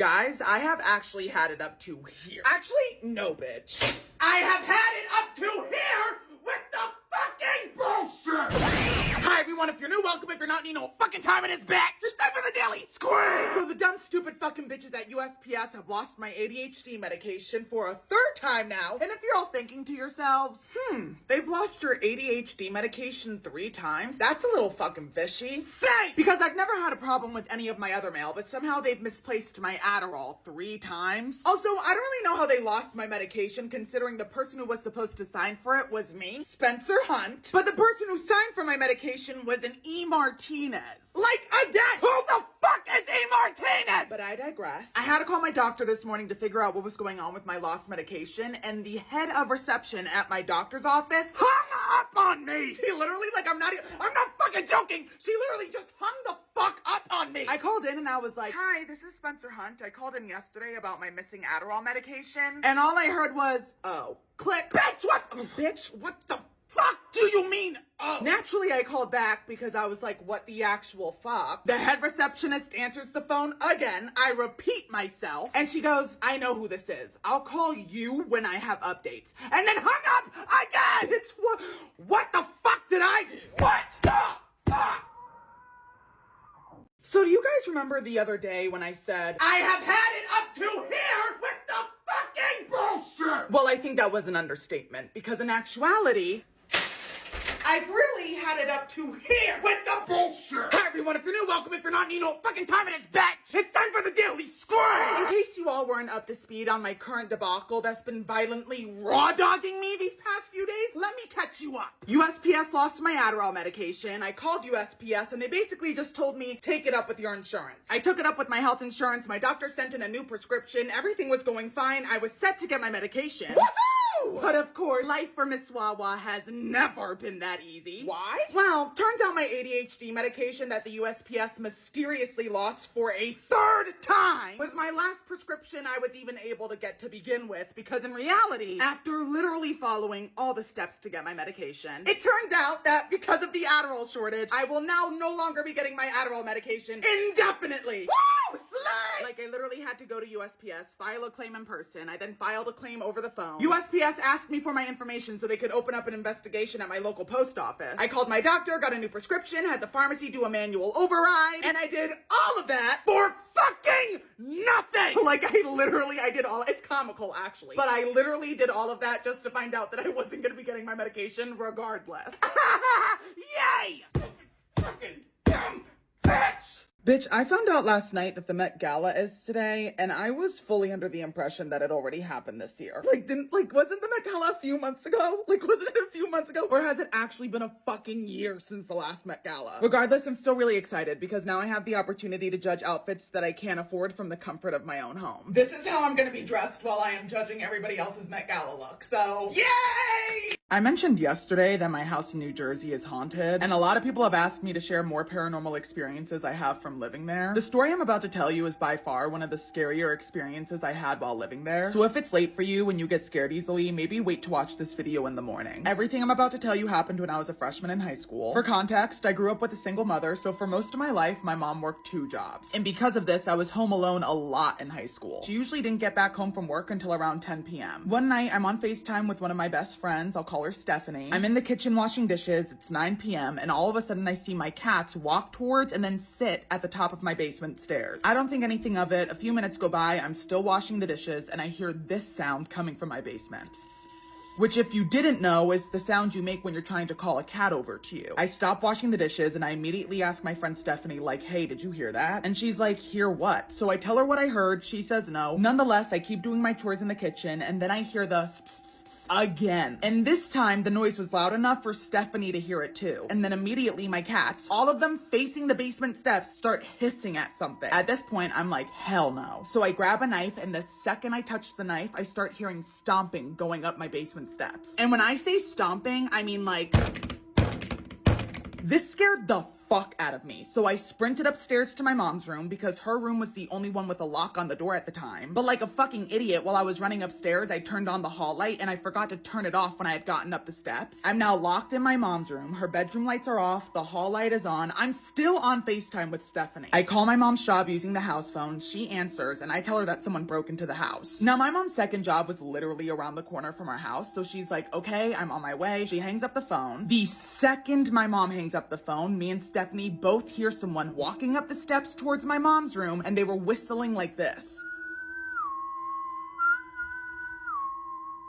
Guys, I have actually had it up to here. Actually, no, bitch. I have had it up to here with the fucking bullshit! Hi, everyone. If you're new, welcome. If you're not, you know what fucking time it is, bitch! It's time for the daily squeeze! So the dumb, stupid fucking bitches at USPS have lost my ADHD medication for a third time now. And if you're all thinking to yourselves, they've lost your ADHD medication 3 times? That's a little fucking fishy. Say! Because I've never had a problem with any of my other mail, but somehow they've misplaced my Adderall 3 times. Also, I don't really know how they lost my medication, considering the person who was supposed to sign for it was me, Spencer Hunt. But the person who signed for my medication was an E. Martinez. Like a dead. Who the fuck is E. Martinez? But I digress. I had to call my doctor this morning to figure out what was going on with my lost medication, and the head of reception at my doctor's office hung up on me. She literally, I'm not fucking joking. She literally just hung the fuck up on me. I called in and I was like, hi, this is Spencer Hunt. I called in yesterday about my missing Adderall medication. And all I heard was, oh, click. Bitch, what? Bitch, what the fuck do you mean? Oh. Naturally, I called back because I was like, what the actual fuck? The head receptionist answers the phone again. I repeat myself. And she goes, I know who this is. I'll call you when I have updates. And then hung up again. It's what the fuck did I do? What the fuck? So do you guys remember the other day when I said, I have had it up to here with the fucking bullshit? Well, I think that was an understatement, because in actuality, I've really had it up to here with the bullshit. Hi, everyone. If you're new, welcome. If you're not, you know what fucking time it is, bitch. It's time for the daily squeeze. In case you all weren't up to speed on my current debacle that's been violently raw-dogging me these past few days, let me catch you up. USPS lost my Adderall medication. I called USPS, and they basically just told me, take it up with your insurance. I took it up with my health insurance. My doctor sent in a new prescription. Everything was going fine. I was set to get my medication. Woohoo! But of course, life for Miss Wawa has never been that easy. Why? Well, turns out my ADHD medication that the USPS mysteriously lost for a third time was my last prescription I was even able to get to begin with, because in reality, after literally following all the steps to get my medication, it turns out that because of the Adderall shortage, I will now no longer be getting my Adderall medication indefinitely. Woo! Slay! Like, I literally had to go to USPS, file a claim in person. I then filed a claim over the phone. USPS asked me for my information so they could open up an investigation at my local post office. I called my doctor, got a new prescription, had the pharmacy do a manual override, and I did all of that for fucking nothing! Like, I did all, it's comical actually, but I literally did all of that just to find out that I wasn't gonna be getting my medication regardless. Yay! Fucking dumb bitch! Bitch, I found out last night that the Met Gala is today, and I was fully under the impression that it already happened this year. Wasn't the Met Gala a few months ago? Wasn't it a few months ago? Or has it actually been a fucking year since the last Met Gala? Regardless, I'm still really excited, because now I have the opportunity to judge outfits that I can't afford from the comfort of my own home. This is how I'm gonna be dressed while I am judging everybody else's Met Gala look, so yay! I mentioned yesterday that my house in New Jersey is haunted, and a lot of people have asked me to share more paranormal experiences I have from living there. The story I'm about to tell you is by far one of the scarier experiences I had while living there. So if it's late for you and you get scared easily, maybe wait to watch this video in the morning. Everything I'm about to tell you happened when I was a freshman in high school. For context, I grew up with a single mother, so for most of my life, my mom worked 2 jobs. And because of this, I was home alone a lot in high school. She usually didn't get back home from work until around 10 p.m. One night, I'm on FaceTime with one of my best friends. I'll call her Stephanie. I'm in the kitchen washing dishes. It's 9 p.m. and all of a sudden I see my cats walk towards and then sit at the top of my basement stairs. I don't think anything of it. A few minutes go by. I'm still washing the dishes and I hear this sound coming from my basement. Which, if you didn't know, is the sound you make when you're trying to call a cat over to you. I stop washing the dishes and I immediately ask my friend Stephanie, like, hey, did you hear that? And she's like, hear what? So I tell her what I heard. She says no. Nonetheless, I keep doing my chores in the kitchen and then I hear the again. And this time, the noise was loud enough for Stephanie to hear it too. And then immediately my cats, all of them facing the basement steps, start hissing at something. At this point, I'm like, hell no. So I grab a knife, and the second I touch the knife, I start hearing stomping going up my basement steps. And when I say stomping, I mean like, this scared the fuck out of me. So I sprinted upstairs to my mom's room because her room was the only one with a lock on the door at the time. But like a fucking idiot, while I was running upstairs, I turned on the hall light and I forgot to turn it off when I had gotten up the steps. I'm now locked in my mom's room. Her bedroom lights are off. The hall light is on. I'm still on FaceTime with Stephanie. I call my mom's job using the house phone. She answers and I tell her that someone broke into the house. Now my mom's second job was literally around the corner from our house. So she's like, okay, I'm on my way. She hangs up the phone. The second my mom hangs up the phone, me and Stephanie both hear someone walking up the steps towards my mom's room and they were whistling like this.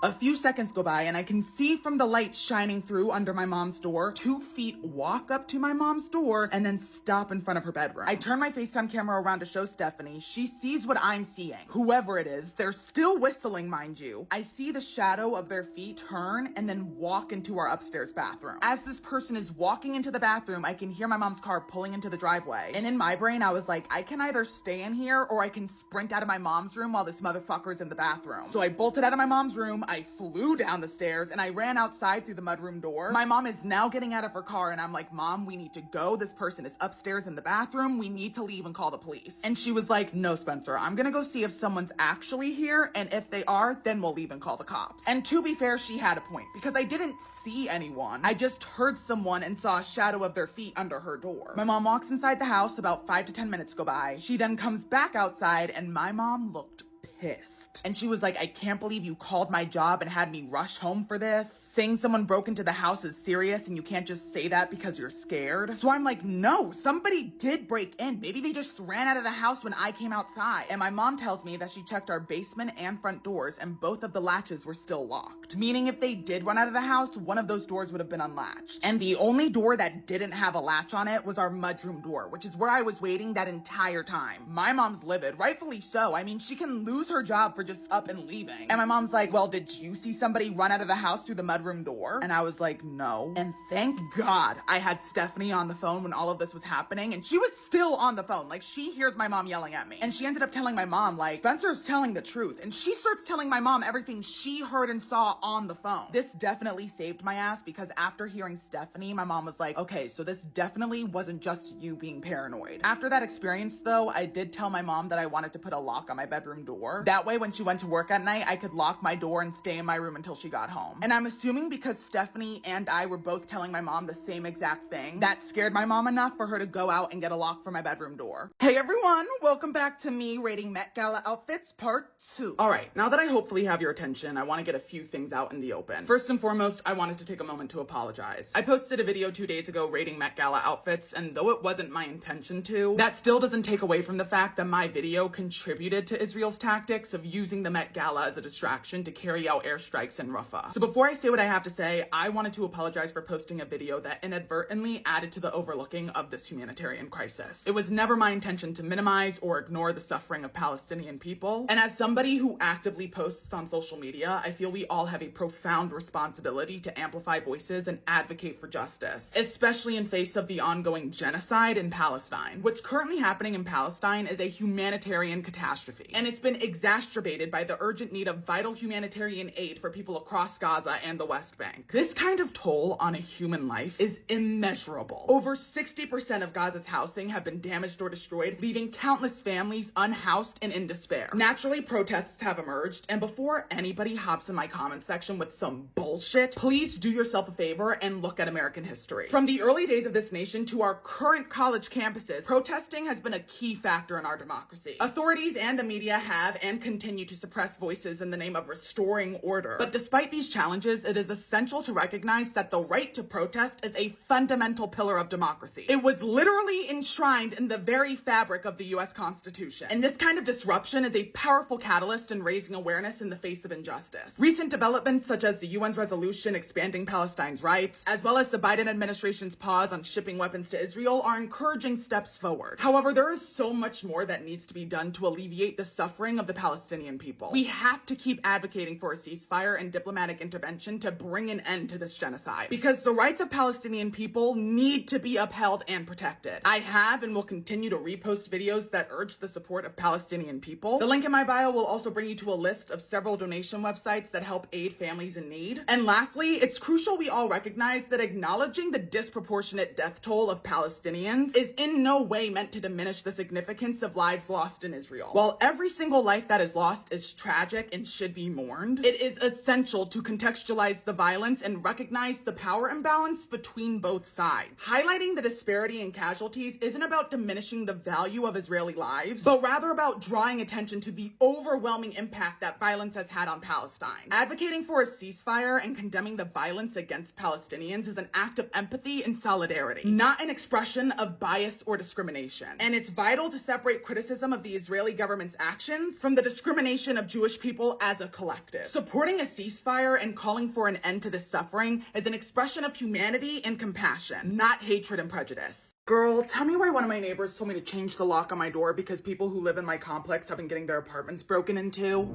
A few seconds go by and I can see from the light shining through under my mom's door, 2 feet walk up to my mom's door and then stop in front of her bedroom. I turn my FaceTime camera around to show Stephanie. She sees what I'm seeing. Whoever it is, they're still whistling, mind you. I see the shadow of their feet turn and then walk into our upstairs bathroom. As this person is walking into the bathroom, I can hear my mom's car pulling into the driveway. And in my brain, I was like, I can either stay in here or I can sprint out of my mom's room while this motherfucker's in the bathroom. So I bolted out of my mom's room. I flew down the stairs and I ran outside through the mudroom door. My mom is now getting out of her car and I'm like, Mom, we need to go. This person is upstairs in the bathroom. We need to leave and call the police. And she was like, no, Spencer, I'm gonna go see if someone's actually here. And if they are, then we'll leave and call the cops. And to be fair, she had a point because I didn't see anyone. I just heard someone and saw a shadow of their feet under her door. My mom walks inside the house. About 5 to 10 minutes go by. She then comes back outside and my mom looked pissed. And she was like, I can't believe you called my job and had me rush home for this. Saying someone broke into the house is serious and you can't just say that because you're scared. So I'm like, no, somebody did break in. Maybe they just ran out of the house when I came outside. And my mom tells me that she checked our basement and front doors and both of the latches were still locked. Meaning if they did run out of the house, one of those doors would have been unlatched. And the only door that didn't have a latch on it was our mudroom door, which is where I was waiting that entire time. My mom's livid, rightfully so. I mean, she can lose her job for just up and leaving. And my mom's like, well, did you see somebody run out of the house through the mudroom door? And I was like, no. And thank God I had Stephanie on the phone when all of this was happening. And she was still on the phone. Like, she hears my mom yelling at me. And she ended up telling my mom, like, Spencer's telling the truth. And she starts telling my mom everything she heard and saw on the phone. This definitely saved my ass because after hearing Stephanie, my mom was like, okay, so this definitely wasn't just you being paranoid. After that experience, though, I did tell my mom that I wanted to put a lock on my bedroom door. That way, when she went to work at night, I could lock my door and stay in my room until she got home. And I'm assuming because Stephanie and I were both telling my mom the same exact thing, that scared my mom enough for her to go out and get a lock for my bedroom door. Hey everyone, welcome back to me rating Met Gala outfits part 2. Alright, now that I hopefully have your attention, I want to get a few things out in the open. First and foremost, I wanted to take a moment to apologize. I posted a video 2 days ago rating Met Gala outfits, and though it wasn't my intention to, that still doesn't take away from the fact that my video contributed to Israel's tactics of using the Met Gala as a distraction to carry out airstrikes in Rafah. So before I say what I have to say, I wanted to apologize for posting a video that inadvertently added to the overlooking of this humanitarian crisis. It was never my intention to minimize or ignore the suffering of Palestinian people. And as somebody who actively posts on social media, I feel we all have a profound responsibility to amplify voices and advocate for justice, especially in face of the ongoing genocide in Palestine. What's currently happening in Palestine is a humanitarian catastrophe, and it's been exacerbated by the urgent need of vital humanitarian aid for people across Gaza and the West Bank. This kind of toll on a human life is immeasurable. Over 60% of Gaza's housing have been damaged or destroyed, leaving countless families unhoused and in despair. Naturally, protests have emerged, and before anybody hops in my comment section with some bullshit, please do yourself a favor and look at American history. From the early days of this nation to our current college campuses, protesting has been a key factor in our democracy. Authorities and the media have and continue to suppress voices in the name of restoring order. But despite these challenges, it is essential to recognize that the right to protest is a fundamental pillar of democracy. It was literally enshrined in the very fabric of the U.S. Constitution. And this kind of disruption is a powerful catalyst in raising awareness in the face of injustice. Recent developments such as the UN's resolution expanding Palestine's rights, as well as the Biden administration's pause on shipping weapons to Israel, are encouraging steps forward. However, there is so much more that needs to be done to alleviate the suffering of the Palestinian people. We have to keep advocating for a ceasefire and diplomatic intervention to to bring an end to this genocide, because the rights of Palestinian people need to be upheld and protected. I have and will continue to repost videos that urge the support of Palestinian people. The link in my bio will also bring you to a list of several donation websites that help aid families in need. And lastly, it's crucial we all recognize that acknowledging the disproportionate death toll of Palestinians is in no way meant to diminish the significance of lives lost in Israel. While every single life that is lost is tragic and should be mourned, it is essential to contextualize the violence and recognize the power imbalance between both sides. Highlighting the disparity in casualties isn't about diminishing the value of Israeli lives, but rather about drawing attention to the overwhelming impact that violence has had on Palestine. Advocating for a ceasefire and condemning the violence against Palestinians is an act of empathy and solidarity, not an expression of bias or discrimination. And it's vital to separate criticism of the Israeli government's actions from the discrimination of Jewish people as a collective. Supporting a ceasefire and calling for an end to this suffering is an expression of humanity and compassion, not hatred and prejudice. Girl, tell me why one of my neighbors told me to change the lock on my door because people who live in my complex have been getting their apartments broken into.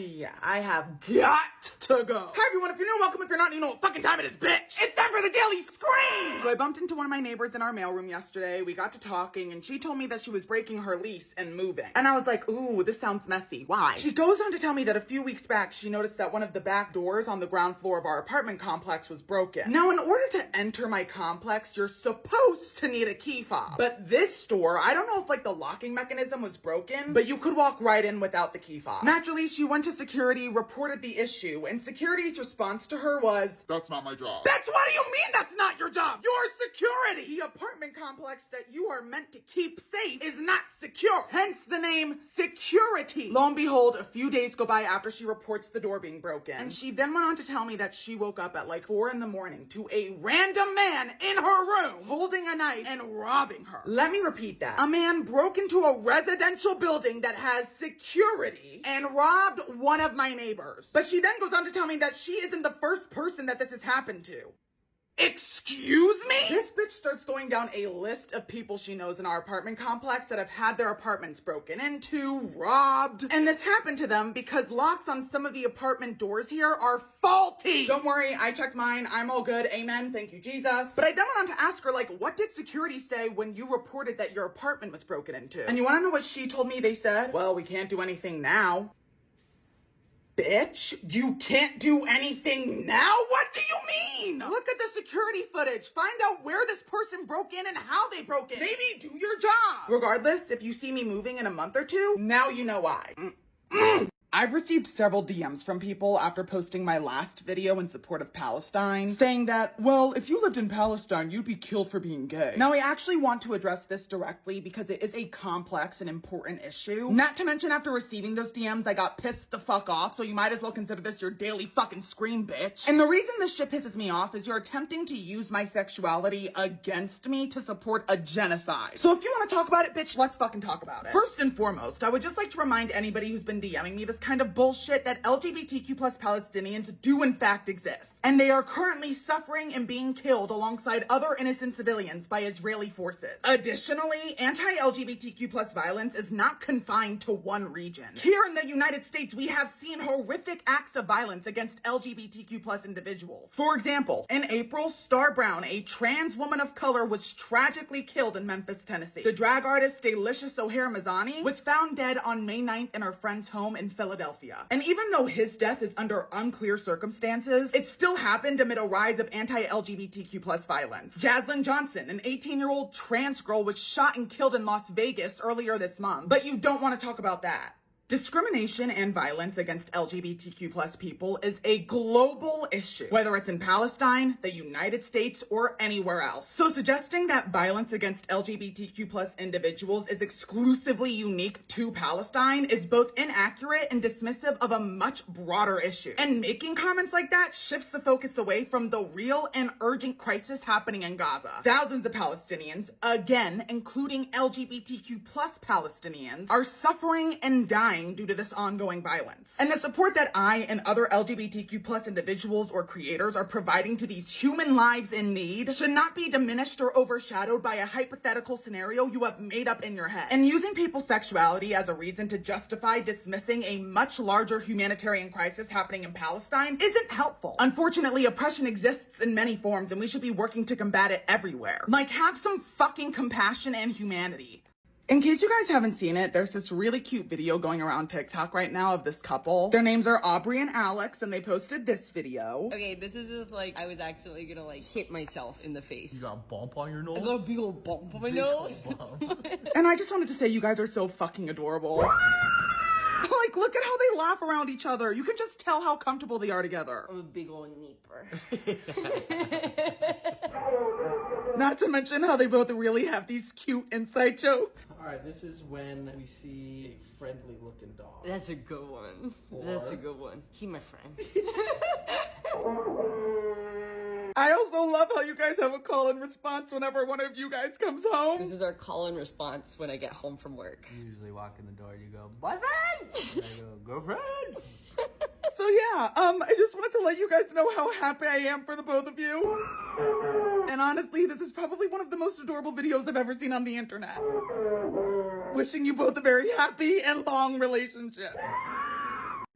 Yeah, I have got to go. Hi everyone, if you're new, welcome. If you're not, you know what fucking time it is, bitch. It's time for the Daily Scream! So I bumped into one of my neighbors in our mailroom yesterday. We got to talking and she told me that she was breaking her lease and moving. And I was like, ooh, this sounds messy. Why? She goes on to tell me that a few weeks back, she noticed that one of the back doors on the ground floor of our apartment complex was broken. Now, in order to enter my complex, you're supposed to need a key fob. But this store, I don't know if like the locking mechanism was broken, but you could walk right in without the key fob. Naturally, she went to security, reported the issue, and security's response to her was, "That's not my job." Bitch, what do you mean that's not your job? You're security! The apartment complex that you are meant to keep safe is not secure, hence the name security. Lo and behold, a few days go by after she reports the door being broken, and she then went on to tell me that she woke up at like 4 in the morning to a random man in her room holding a knife and robbing her. Let me repeat that. A man broke into a residential building that has security and robbed one of my neighbors. But she then goes on to tell me that she isn't the first person that this has happened to. Excuse me? This bitch starts going down a list of people she knows in our apartment complex that have had their apartments broken into, robbed, and this happened to them because locks on some of the apartment doors here are faulty. Don't worry, I checked mine. I'm all good. Amen. Thank you, Jesus. But I then went on to ask her, like, what did security say when you reported that your apartment was broken into? And you want to know what she told me they said? Well, we can't do anything now. Bitch, you can't do anything now? What do you mean? Look at the security footage. Find out where this person broke in and how they broke in. Maybe do your job. Regardless, if you see me moving in a month or two, now you know why. I've received several DMs from people after posting my last video in support of Palestine, saying that, well, if you lived in Palestine, you'd be killed for being gay. Now, I actually want to address this directly because it is a complex and important issue. Not to mention, after receiving those DMs, I got pissed the fuck off, so you might as well consider this your daily fucking scream, bitch. And the reason this shit pisses me off is you're attempting to use my sexuality against me to support a genocide. So if you want to talk about it, bitch, let's fucking talk about it. First and foremost, I would just like to remind anybody who's been DMing me this kind of bullshit that LGBTQ plus Palestinians do in fact exist. And they are currently suffering and being killed alongside other innocent civilians by Israeli forces. Additionally, anti-LGBTQ plus violence is not confined to one region. Here in the United States, we have seen horrific acts of violence against LGBTQ plus individuals. For example, in April, Star Brown, a trans woman of color, was tragically killed in Memphis, Tennessee. The drag artist Delicious O'Hare Mazzani was found dead on May 9th in her friend's home in Philadelphia. And even though his death is under unclear circumstances, it still happened amid a rise of anti-LGBTQ plus violence. Jaslyn Johnson, an 18-year-old trans girl, was shot and killed in Las Vegas earlier this month. But you don't want to talk about that. Discrimination and violence against LGBTQ plus people is a global issue, whether it's in Palestine, the United States, or anywhere else. So suggesting that violence against LGBTQ plus individuals is exclusively unique to Palestine is both inaccurate and dismissive of a much broader issue. And making comments like that shifts the focus away from the real and urgent crisis happening in Gaza. Thousands of Palestinians, again, including LGBTQ plus Palestinians, are suffering and dying dying due to this ongoing violence. And the support that I and other LGBTQ plus individuals or creators are providing to these human lives in need should not be diminished or overshadowed by a hypothetical scenario you have made up in your head. And using people's sexuality as a reason to justify dismissing a much larger humanitarian crisis happening in Palestine isn't helpful. Unfortunately, oppression exists in many forms and we should be working to combat it everywhere. Like, have some fucking compassion and humanity. In case you guys haven't seen it, there's this really cute video going around TikTok right now of this couple. Their names are Aubrey and Alex, and they posted this video. Okay, this is just like, I was actually gonna like hit myself in the face. You got a bump on your nose? I got a big old bump on my nose. And I just wanted to say you guys are so fucking adorable. Like, look at how they laugh around each other. You can just tell how comfortable they are together. I'm a big old neeper. Not to mention how they both really have these cute inside jokes. Alright, this is when we see a friendly looking dog. That's a good one. That's a good one. He my friend. I also love how you guys have a call and response whenever one of you guys comes home. This is our call and response when I get home from work. You usually walk in the door and you go, boyfriend! And I go, girlfriend! So yeah, I just wanted to let you guys know how happy I am for the both of you. And honestly, this is probably one of the most adorable videos I've ever seen on the internet. Wishing you both a very happy and long relationship.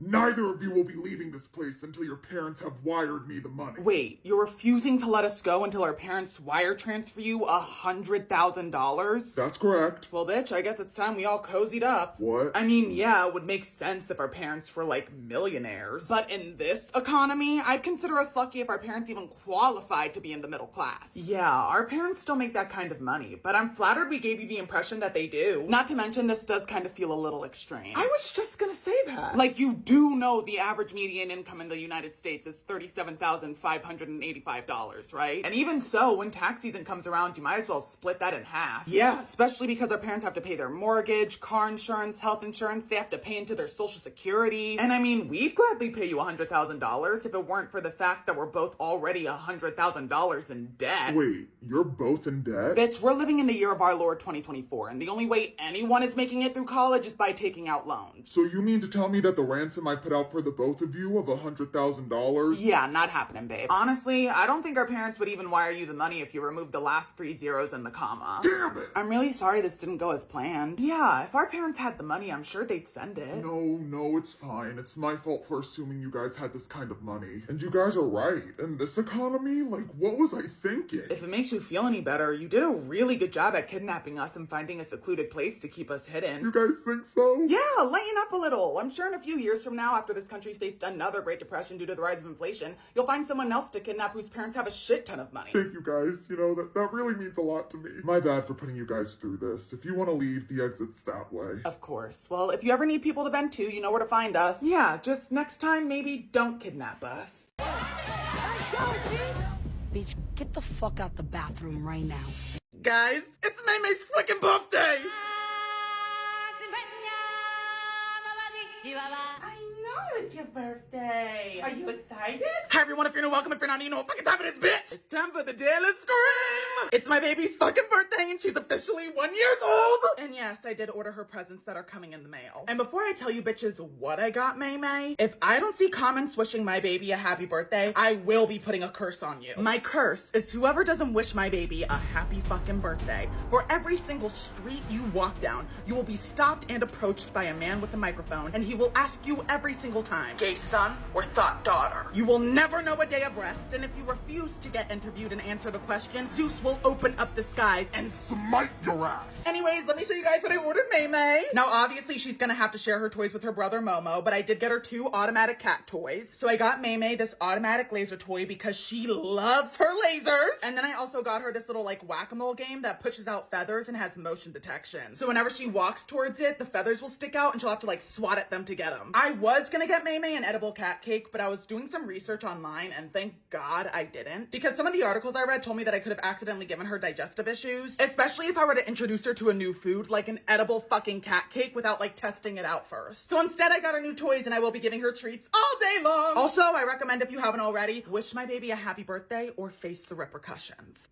Neither of you will be leaving this place until your parents have wired me the money. Wait, you're refusing to let us go until our parents wire transfer you $100,000? That's correct. Well, bitch, I guess it's time we all cozied up. What? I mean, yeah, it would make sense if our parents were, like, millionaires. But in this economy, I'd consider us lucky if our parents even qualified to be in the middle class. Yeah, our parents don't make that kind of money, but I'm flattered we gave you the impression that they do. Not to mention, this does kind of feel a little extreme. I was just gonna say that. Like, you do know the average median income in the United States is $37,585, right? And even so, when tax season comes around, you might as well split that in half. Yeah, especially because our parents have to pay their mortgage, car insurance, health insurance, they have to pay into their social security. And I mean, we'd gladly pay you $100,000 if it weren't for the fact that we're both already $100,000 in debt. Wait, you're both in debt? Bitch, we're living in the year of our Lord 2024, and the only way anyone is making it through college is by taking out loans. So you mean to tell me that the ransom I put out for the both of you of $100,000? Yeah, not happening, babe. Honestly, I don't think our parents would even wire you the money if you removed the last 3 zeros and the comma. Damn it! I'm really sorry this didn't go as planned. Yeah, if our parents had the money, I'm sure they'd send it. No, it's fine. It's my fault for assuming you guys had this kind of money. And you guys are right. In this economy, like, what was I thinking? If it makes you feel any better, you did a really good job at kidnapping us and finding a secluded place to keep us hidden. You guys think so? Yeah, lighten up a little. I'm sure in a few years from now, after this country's faced another Great Depression due to the rise of inflation, you'll find someone else to kidnap whose parents have a shit ton of money. Thank you guys. You know, that really means a lot to me. My bad for putting you guys through this. If you want to leave, the exit's that way. Of course. Well, if you ever need people to vent to, you know where to find us. Yeah, just next time, maybe don't kidnap us. Bitch, get the fuck out the bathroom right now. Guys, it's Maymay's fucking birthday! I know it's your birthday. Are you excited? Hi everyone, if you're new, welcome. If you're not, you know what fucking time it is, bitch. It's time for the daily scream. It's my baby's fucking birthday and she's officially 1 year old. And yes, I did order her presents that are coming in the mail. And before I tell you bitches what I got Maymay, if I don't see comments wishing my baby a happy birthday, I will be putting a curse on you. My curse is whoever doesn't wish my baby a happy fucking birthday. For every single street you walk down, you will be stopped and approached by a man with a microphone, and he will ask you every single time, gay son or thought daughter. You will never know a day of rest, and if you refuse to get interviewed and answer the question, Zeus will open up the skies and Smite your ass. Anyways, let me show you guys what I ordered Maymay. Now, obviously, she's gonna have to share her toys with her brother Momo, but I did get her 2 automatic cat toys. So I got Maymay this automatic laser toy because she loves her lasers. And then I also got her this little, like, whack-a-mole game that pushes out feathers and has motion detection. So whenever she walks towards it, the feathers will stick out and she'll have to, like, swat at them to get them. I was gonna get Maymay an edible cat cake, but I was doing some research online, and thank God I didn't. Because some of the articles I read told me that I could have accidentally given her digestive issues, especially if I were to introduce her to a new food, like an edible fucking cat cake, without, like, testing it out first. So instead, I got her new toys, and I will be giving her treats all day long. Also, I recommend, if you haven't already, wish my baby a happy birthday or face the repercussions.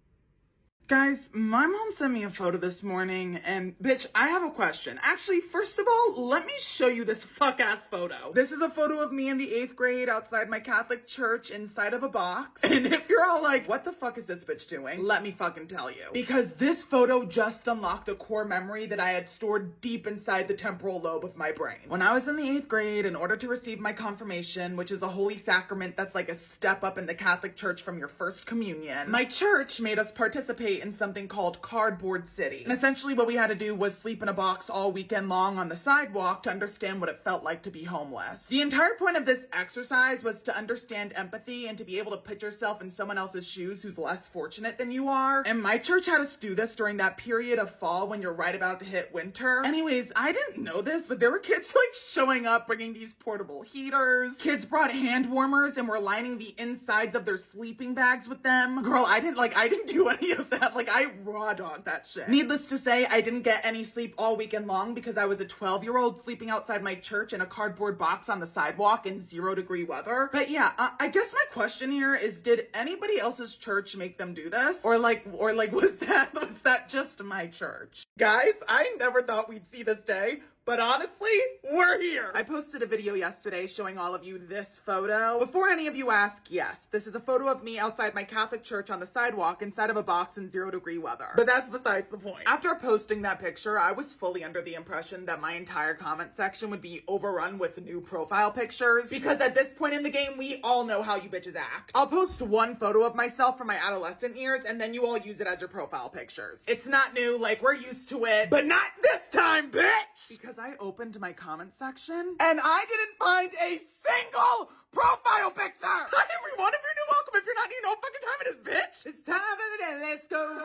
Guys, my mom sent me a photo this morning, and bitch, I have a question. Actually, first of all, let me show you this fuck-ass photo. This is a photo of me in the 8th grade outside my Catholic church inside of a box. And if you're all like, what the fuck is this bitch doing? Let me fucking tell you. Because this photo just unlocked a core memory that I had stored deep inside the temporal lobe of my brain. When I was in the 8th grade, in order to receive my confirmation, which is a holy sacrament that's like a step up in the Catholic church from your first communion, my church made us participate in something called Cardboard City. And essentially what we had to do was sleep in a box all weekend long on the sidewalk to understand what it felt like to be homeless. The entire point of this exercise was to understand empathy and to be able to put yourself in someone else's shoes who's less fortunate than you are. And my church had us do this during that period of fall when you're right about to hit winter. Anyways, I didn't know this, but there were kids like showing up bringing these portable heaters. Kids brought hand warmers and were lining the insides of their sleeping bags with them. Girl, I didn't do any of that. Like, I raw dogged that shit. Needless to say, I didn't get any sleep all weekend long because I was a 12-year-old sleeping outside my church in a cardboard box on the sidewalk in 0-degree weather. But yeah, I guess my question here is, did anybody else's church make them do this? Or was that just my church? Guys, I never thought we'd see this day. But honestly, we're here. I posted a video yesterday showing all of you this photo. Before any of you ask, yes, this is a photo of me outside my Catholic church on the sidewalk inside of a box in 0-degree weather. But that's besides the point. After posting that picture, I was fully under the impression that my entire comment section would be overrun with new profile pictures. Because at this point in the game, we all know how you bitches act. I'll post one photo of myself from my adolescent years, and then you all use it as your profile pictures. It's not new, like we're used to it. But not this time, bitch! Because I opened my comment section and I didn't find a single profile picture. Hi everyone, if you're new, welcome. If you're not new, you know what fucking time it is, bitch. It's time for the day. Let's go.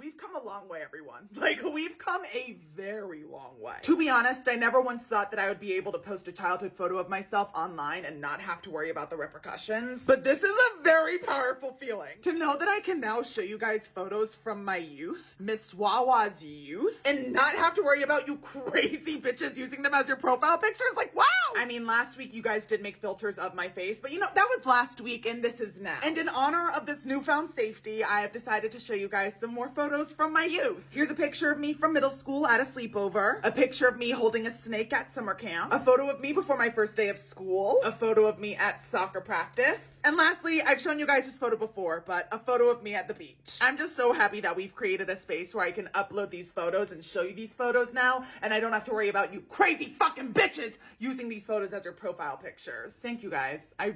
We've come a long way, everyone. Like, we've come a very long way. To be honest, I never once thought that I would be able to post a childhood photo of myself online and not have to worry about the repercussions. But this is a very powerful feeling. To know that I can now show you guys photos from my youth, Miss Wawa's youth, and not have to worry about you crazy bitches using them as your profile pictures. Like, wow! I mean, last week you guys did make filters of my face, but you know, that was last week and this is now. And in honor of this newfound safety, I have decided to show you guys some more photos from my youth. Here's a picture of me from middle school at a sleepover, a picture of me holding a snake at summer camp, a photo of me before my first day of school, a photo of me at soccer practice, and lastly, I've shown you guys this photo before, but a photo of me at the beach. I'm just so happy that we've created a space where I can upload these photos and show you these photos now, and I don't have to worry about you crazy fucking bitches using these photos as your profile pictures. Thank you guys. I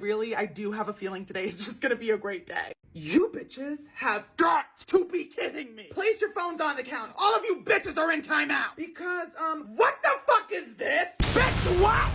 do have a feeling today is just gonna be a great day. You bitches have got to be kidding me. Place your phones on the counter. All of you bitches are in timeout. Because, what the fuck is this? Bitch, what?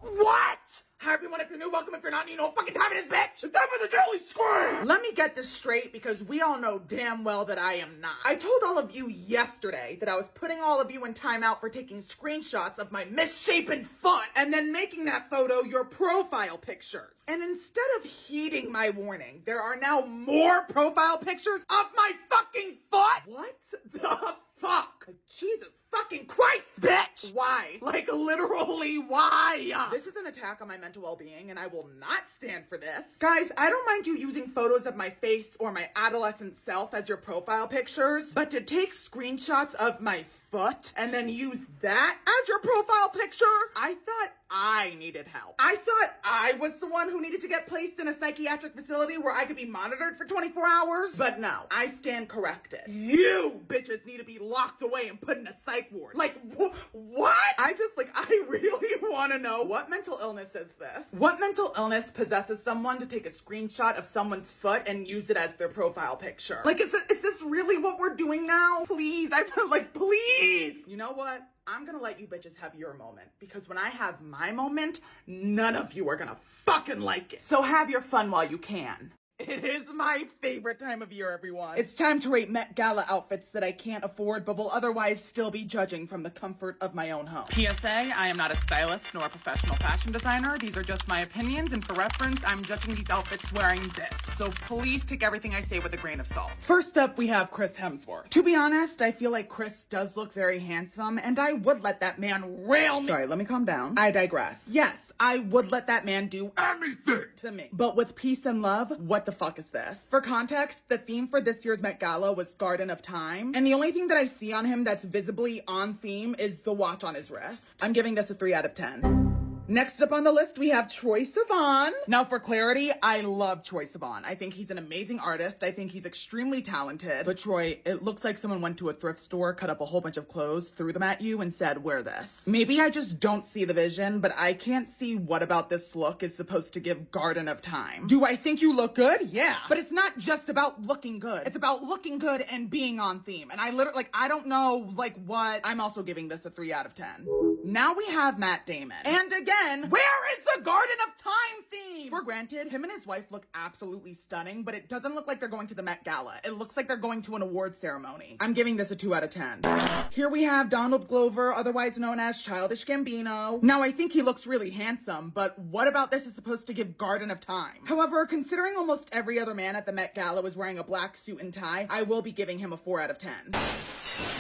What? Hi everyone, if you're new, welcome. If you're not, you know what fucking time it is, bitch. It's time for the jelly scream. Let me get this straight because we all know damn well that I am not. I told all of you yesterday that I was putting all of you in timeout for taking screenshots of my misshapen foot and then making that photo your profile pictures. And instead of heeding my warning, there are now more profile pictures of my fucking foot. What the fuck? Jesus fucking Christ, bitch! Why? Like, literally, why? This is an attack on my mental well-being, and I will not stand for this. Guys, I don't mind you using photos of my face or my adolescent self as your profile pictures, but to take screenshots of my foot and then use that as your profile picture? I thought I needed help. I thought I was the one who needed to get placed in a psychiatric facility where I could be monitored for 24 hours. But no, I stand corrected. You bitches need to be locked away and put in a psych ward. Like, what? I really want to know, what mental illness is this? What mental illness possesses someone to take a screenshot of someone's foot and use it as their profile picture? Like, is this really what we're doing now? Please, please. You know what? I'm gonna let you bitches have your moment, because when I have my moment, none of you are gonna fucking like it. So have your fun while you can. It is my favorite time of year, everyone. It's time to rate Met Gala outfits that I can't afford, but will otherwise still be judging from the comfort of my own home. PSA, I am not a stylist nor a professional fashion designer. These are just my opinions, and for reference, I'm judging these outfits wearing this. So please take everything I say with a grain of salt. First up, we have Chris Hemsworth. To be honest, I feel like Chris does look very handsome, and I would let that man rail me. Sorry, let me calm down. I digress. Yes, I would let that man do Anything! to me. But with peace and love, what the fuck is this? For context, the theme for this year's Met Gala was Garden of Time, and the only thing that I see on him that's visibly on theme is the watch on his wrist. I'm giving this a 3 out of 10. Next up on the list, we have Troye Sivan. Now, for clarity, I love Troye Sivan. I think he's an amazing artist. I think he's extremely talented. But Troy, it looks like someone went to a thrift store, cut up a whole bunch of clothes, threw them at you, and said, wear this. Maybe I just don't see the vision, but I can't see what about this look is supposed to give Garden of Time. Do I think you look good? Yeah. But it's not just about looking good. It's about looking good and being on theme. And I literally, I don't know, what. I'm also giving this a 3 out of 10. Now we have Matt Damon. And again, where is the Garden of Time theme? For granted, him and his wife look absolutely stunning, but it doesn't look like they're going to the Met Gala. It looks like they're going to an awards ceremony. I'm giving this a 2 out of 10. Here we have Donald Glover, otherwise known as Childish Gambino. Now, I think he looks really handsome, but what about this is supposed to give Garden of Time? However, considering almost every other man at the Met Gala was wearing a black suit and tie, I will be giving him a 4 out of 10.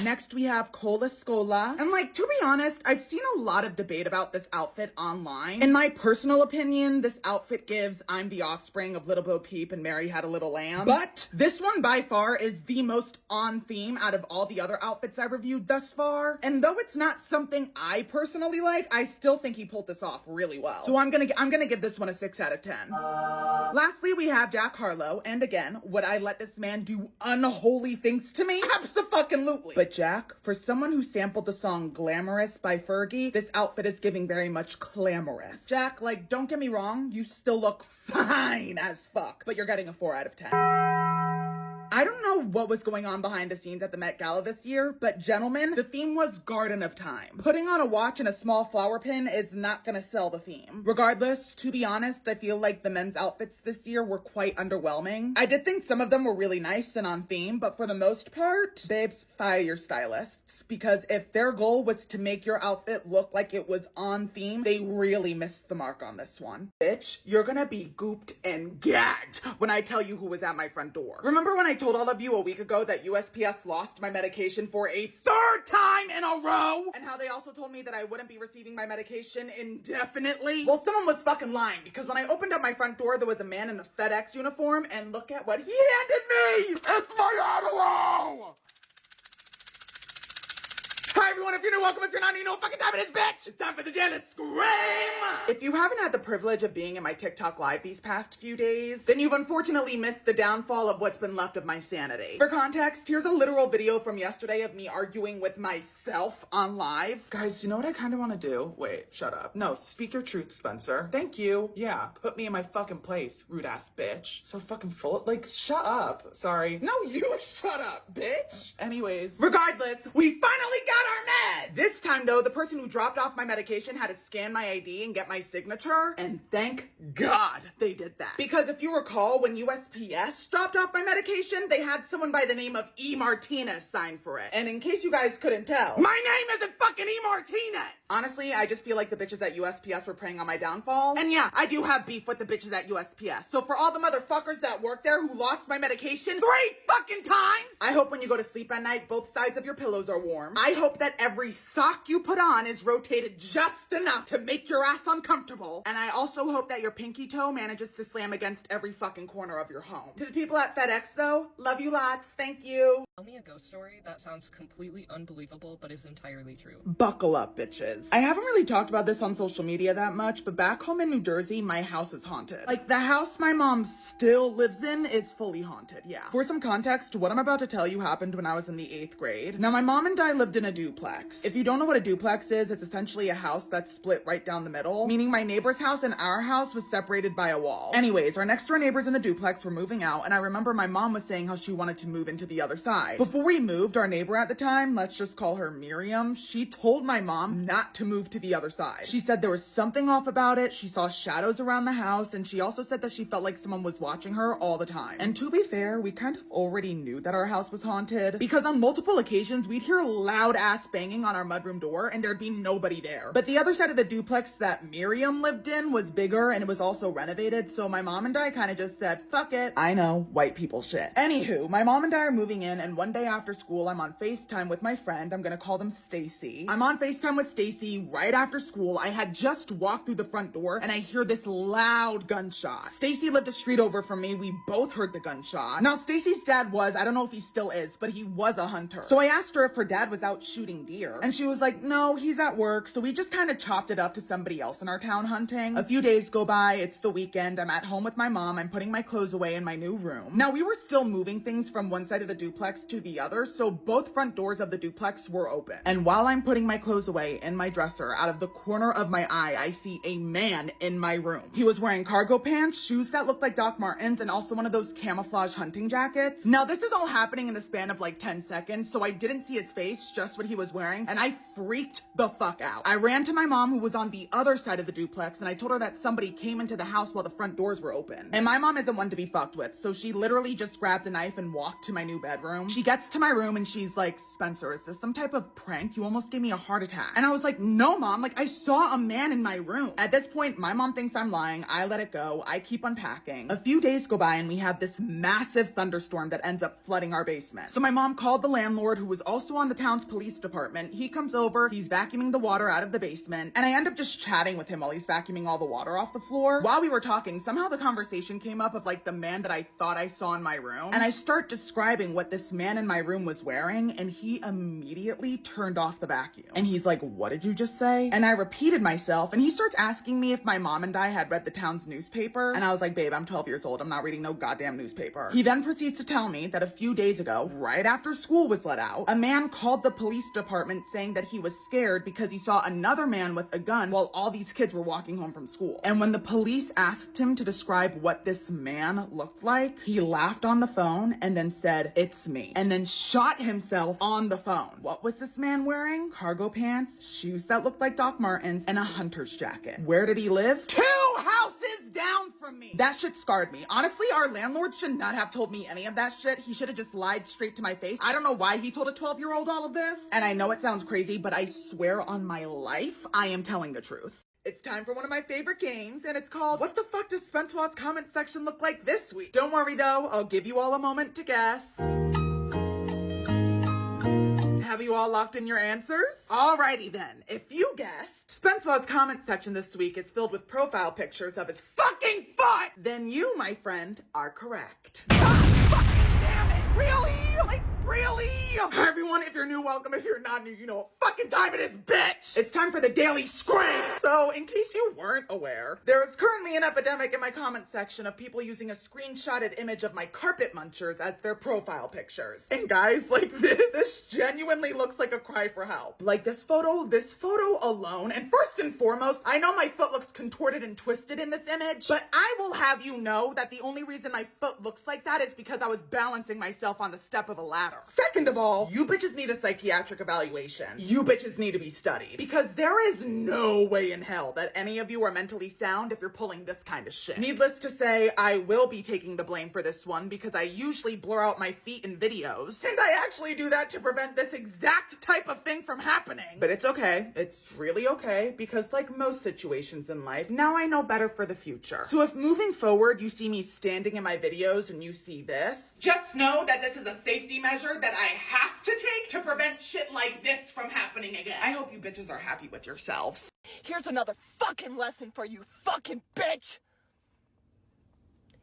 Next, we have Cola Scola. And to be honest, I've seen a lot of debate about this outfit online. In my personal opinion, this outfit gives I'm the offspring of Little Bo Peep and Mary Had a Little Lamb. But this one by far is the most on theme out of all the other outfits I reviewed thus far. And though it's not something I personally like, I still think he pulled this off really well. So I'm gonna give this one a 6 out of 10. Lastly, we have Jack Harlow. And again, would I let this man do unholy things to me? Abso-fucking-lutely. But Jack, for someone who sampled the song Glamorous by Fergie, this outfit is giving very much glamorous. Jack, don't get me wrong, you still look fine as fuck, but you're getting a 4 out of 10. I don't know what was going on behind the scenes at the Met Gala this year, but gentlemen, the theme was Garden of Time. Putting on a watch and a small flower pin is not gonna sell the theme. Regardless, to be honest, I feel like the men's outfits this year were quite underwhelming. I did think some of them were really nice and on theme, but for the most part, babes, fire your stylists. Because if their goal was to make your outfit look like it was on theme, they really missed the mark on this one. Bitch, you're gonna be gooped and gagged when I tell you who was at my front door. Remember when I told all of you a week ago that USPS lost my medication for a 3rd time in a row? And how they also told me that I wouldn't be receiving my medication indefinitely? Well, someone was fucking lying, because when I opened up my front door, there was a man in a FedEx uniform, and look at what he handed me! It's my Adderall! Hi everyone, if you're new, welcome. If you're not, you know what fucking time it is, bitch! It's time for the Jen to scream! If you haven't had the privilege of being in my TikTok live these past few days, then you've unfortunately missed the downfall of what's been left of my sanity. For context, here's a literal video from yesterday of me arguing with myself on live. Guys, you know what I kind of want to do? Wait, shut up. No, speak your truth, Spencer. Thank you. Yeah, put me in my fucking place, rude ass bitch. So fucking full, shut up. Sorry. No, you shut up, bitch. Anyways, regardless, we finally got our med! This time though, the person who dropped off my medication had to scan my ID and get my signature, and thank God they did that. Because if you recall, when USPS dropped off my medication, they had someone by the name of E. Martinez sign for it. And in case you guys couldn't tell, my name isn't fucking E. Martinez! Honestly, I just feel like the bitches at USPS were preying on my downfall. And yeah, I do have beef with the bitches at USPS. So for all the motherfuckers that work there who lost my medication 3 fucking times, I hope when you go to sleep at night, both sides of your pillows are warm. I hope that every sock you put on is rotated just enough to make your ass uncomfortable. And I also hope that your pinky toe manages to slam against every fucking corner of your home. To the people at FedEx though, love you lots, thank you. Tell me a ghost story that sounds completely unbelievable but is entirely true. Buckle up, bitches. I haven't really talked about this on social media that much, but back home in New Jersey, my house is haunted. The house my mom still lives in is fully haunted, yeah. For some context, what I'm about to tell you happened when I was in the 8th grade. Now, my mom and I lived in a duplex. If you don't know what a duplex is, it's essentially a house that's split right down the middle, meaning my neighbor's house and our house was separated by a wall. Anyways, our next door neighbors in the duplex were moving out, and I remember my mom was saying how she wanted to move into the other side. Before we moved, our neighbor at the time, let's just call her Miriam, she told my mom not to move to the other side. She said there was something off about it, she saw shadows around the house, and she also said that she felt like someone was watching her all the time. And to be fair, we kind of already knew that our house was haunted, because on multiple occasions, we'd hear loud ass glass banging on our mudroom door and there'd be nobody there. But the other side of the duplex that Miriam lived in was bigger and it was also renovated, so my mom and I kind of just said, fuck it. I know, white people shit. Anywho, my mom and I are moving in, and one day after school, I'm on FaceTime with my friend. I'm gonna call them Stacy. I'm on FaceTime with Stacy right after school. I had just walked through the front door and I hear this loud gunshot. Stacy lived a street over from me. We both heard the gunshot. Now, Stacy's dad was, I don't know if he still is, but he was a hunter. So I asked her if her dad was out shooting deer, and she was like, no, he's at work. So we just kind of chopped it up to somebody else in our town hunting. A few days go by. It's the weekend. I'm at home with my mom. I'm putting my clothes away in my new room. Now, we were still moving things from one side of the duplex to the other, so both front doors of the duplex were open. And while I'm putting my clothes away in my dresser, out of the corner of my eye, I see a man in my room. He was wearing cargo pants, shoes that looked like Doc Martens, and also one of those camouflage hunting jackets. Now, this is all happening in the span of like 10 seconds, so I didn't see his face, just what he was wearing, and I freaked the fuck out. I ran to my mom, who was on the other side of the duplex, and I told her that somebody came into the house while the front doors were open. And my mom isn't one to be fucked with, so she literally just grabbed a knife and walked to my new bedroom. She gets to my room and she's like, Spencer, is this some type of prank? You almost gave me a heart attack. And I was like, no, Mom, like I saw a man in my room. At this point, my mom thinks I'm lying. I let it go. I keep unpacking. A few days go by and we have this massive thunderstorm that ends up flooding our basement. So my mom called the landlord, who was also on the town's police department. He comes over, he's vacuuming the water out of the basement, and I end up just chatting with him while he's vacuuming all the water off the floor. While we were talking, somehow the conversation came up of like the man that I thought I saw in my room, and I start describing what this man in my room was wearing, and he immediately turned off the vacuum. And he's like, what did you just say? And I repeated myself, and he starts asking me if my mom and I had read the town's newspaper, and I was like, babe, I'm 12 years old. I'm not reading no goddamn newspaper. He then proceeds to tell me that a few days ago, right after school was let out, a man called the police department saying that he was scared because he saw another man with a gun while all these kids were walking home from school. And when the police asked him to describe what this man looked like, he laughed on the phone and then said, it's me, and then shot himself on the phone. What was this man wearing? Cargo pants, shoes that looked like Doc Martens, and a hunter's jacket. Where did he live? 2 houses down from me. That shit scarred me. Honestly, our landlord should not have told me any of that shit. He should have just lied straight to my face. I don't know why he told a 12-year-old all of this. And I know it sounds crazy, but I swear on my life, I am telling the truth. It's time for one of my favorite games, and it's called What the Fuck Does Spencewuah's Comment Section Look Like This Week? Don't worry though, I'll give you all a moment to guess. Have you all locked in your answers? Alrighty then, if you guessed Spencewuah's comment section this week is filled with profile pictures of his fucking foot, then you, my friend, are correct. God fucking damn it! Really? Like, really? Hi everyone, if you're new, welcome. If you're not new, you know what fucking time it is, bitch! It's time for the Daily Scream! So, in case you weren't aware, there is currently an epidemic in my comment section of people using a screenshotted image of my carpet munchers as their profile pictures. And guys, like, this genuinely looks like a cry for help. Like, this photo alone, and first and foremost, I know my foot looks contorted and twisted in this image, but I will have you know that the only reason my foot looks like that is because I was balancing myself on the step of a ladder. Second of all, you bitches need a psychiatric evaluation. You bitches need to be studied. Because there is no way in hell that any of you are mentally sound if you're pulling this kind of shit. Needless to say, I will be taking the blame for this one because I usually blur out my feet in videos. And I actually do that to prevent this exact type of thing from happening. But it's okay. It's really okay because like most situations in life, now I know better for the future. So if moving forward you see me standing in my videos and you see this, just know that this is a safety measure that I have to take to prevent shit like this from happening again. I hope you bitches are happy with yourselves. Here's another fucking lesson for you, fucking bitch!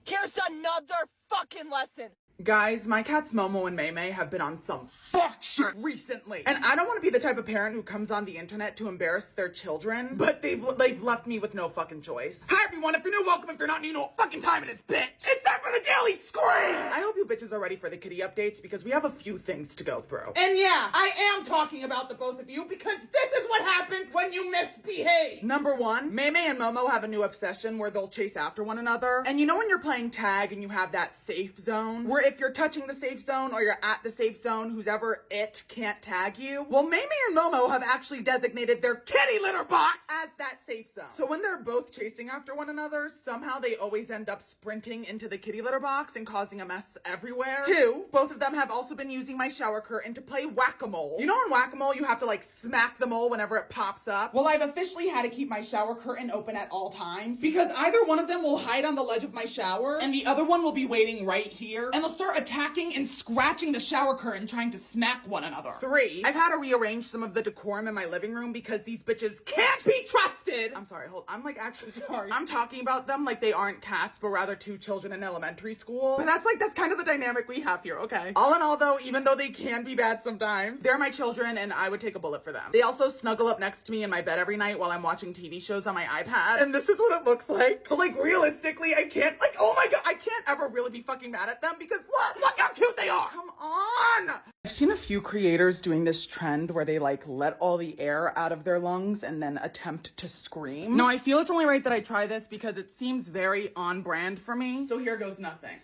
Here's another fucking lesson! Guys, my cats Momo and Maymay have been on some fuck shit recently. And I don't want to be the type of parent who comes on the internet to embarrass their children, but they've left me with no fucking choice. Hi everyone, if you're new, welcome. If you're not new, you know what fucking time it is, bitch. It's time for the Daily Scream! I hope you bitches are ready for the kitty updates because we have a few things to go through. And yeah, I am talking about the both of you because this is what happens when you misbehave. Number one, Maymay and Momo have a new obsession where they'll chase after one another. And you know when you're playing tag and you have that safe zone, where if you're touching the safe zone or you're at the safe zone, who's ever it can't tag you? Well, Maymay and Momo have actually designated their kitty litter box as that safe zone. So when they're both chasing after one another, somehow they always end up sprinting into the kitty litter box and causing a mess everywhere. Two, both of them have also been using my shower curtain to play whack-a-mole. You know in whack-a-mole you have to like smack the mole whenever it pops up? Well, I've officially had to keep my shower curtain open at all times because either one of them will hide on the ledge of my shower and the other one will be waiting right here and they'll start attacking and scratching the shower curtain trying to smack one another. Three, I've had to rearrange some of the decorum in my living room because these bitches can't be trusted. I'm sorry, I'm like actually sorry. I'm talking about them like they aren't cats, but rather two children in elementary school. But that's kind of the dynamic we have here, okay? All in all though, even though they can be bad sometimes, they're my children and I would take a bullet for them. They also snuggle up next to me in my bed every night while I'm watching TV shows on my iPad. And this is what it looks like. So like realistically, I can't like, oh my God, I can't ever really be fucking mad at them because look how cute they are. Come on. I've seen a few creators doing this trend where they like let all the air out of their lungs and then attempt to scream. No, I feel it's only right that I try this because it seems very on brand for me. So here goes nothing.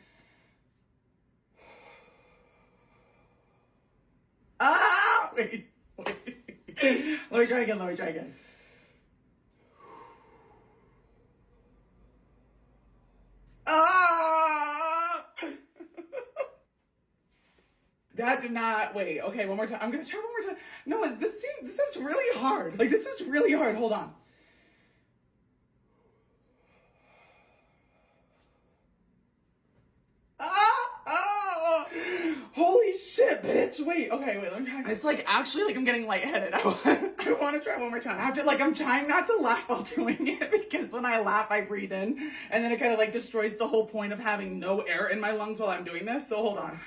Ah! Wait. Let me try again. Ah! That did not, wait, okay, one more time. I'm gonna try one more time. No, this is really hard. Like, this is really hard. Hold on. Holy shit, bitch. Wait, okay, let me try. It's like, actually, like, I'm getting lightheaded. I want to try one more time. I'm trying not to laugh while doing it because when I laugh, I breathe in and then it kind of like destroys the whole point of having no air in my lungs while I'm doing this. So hold on.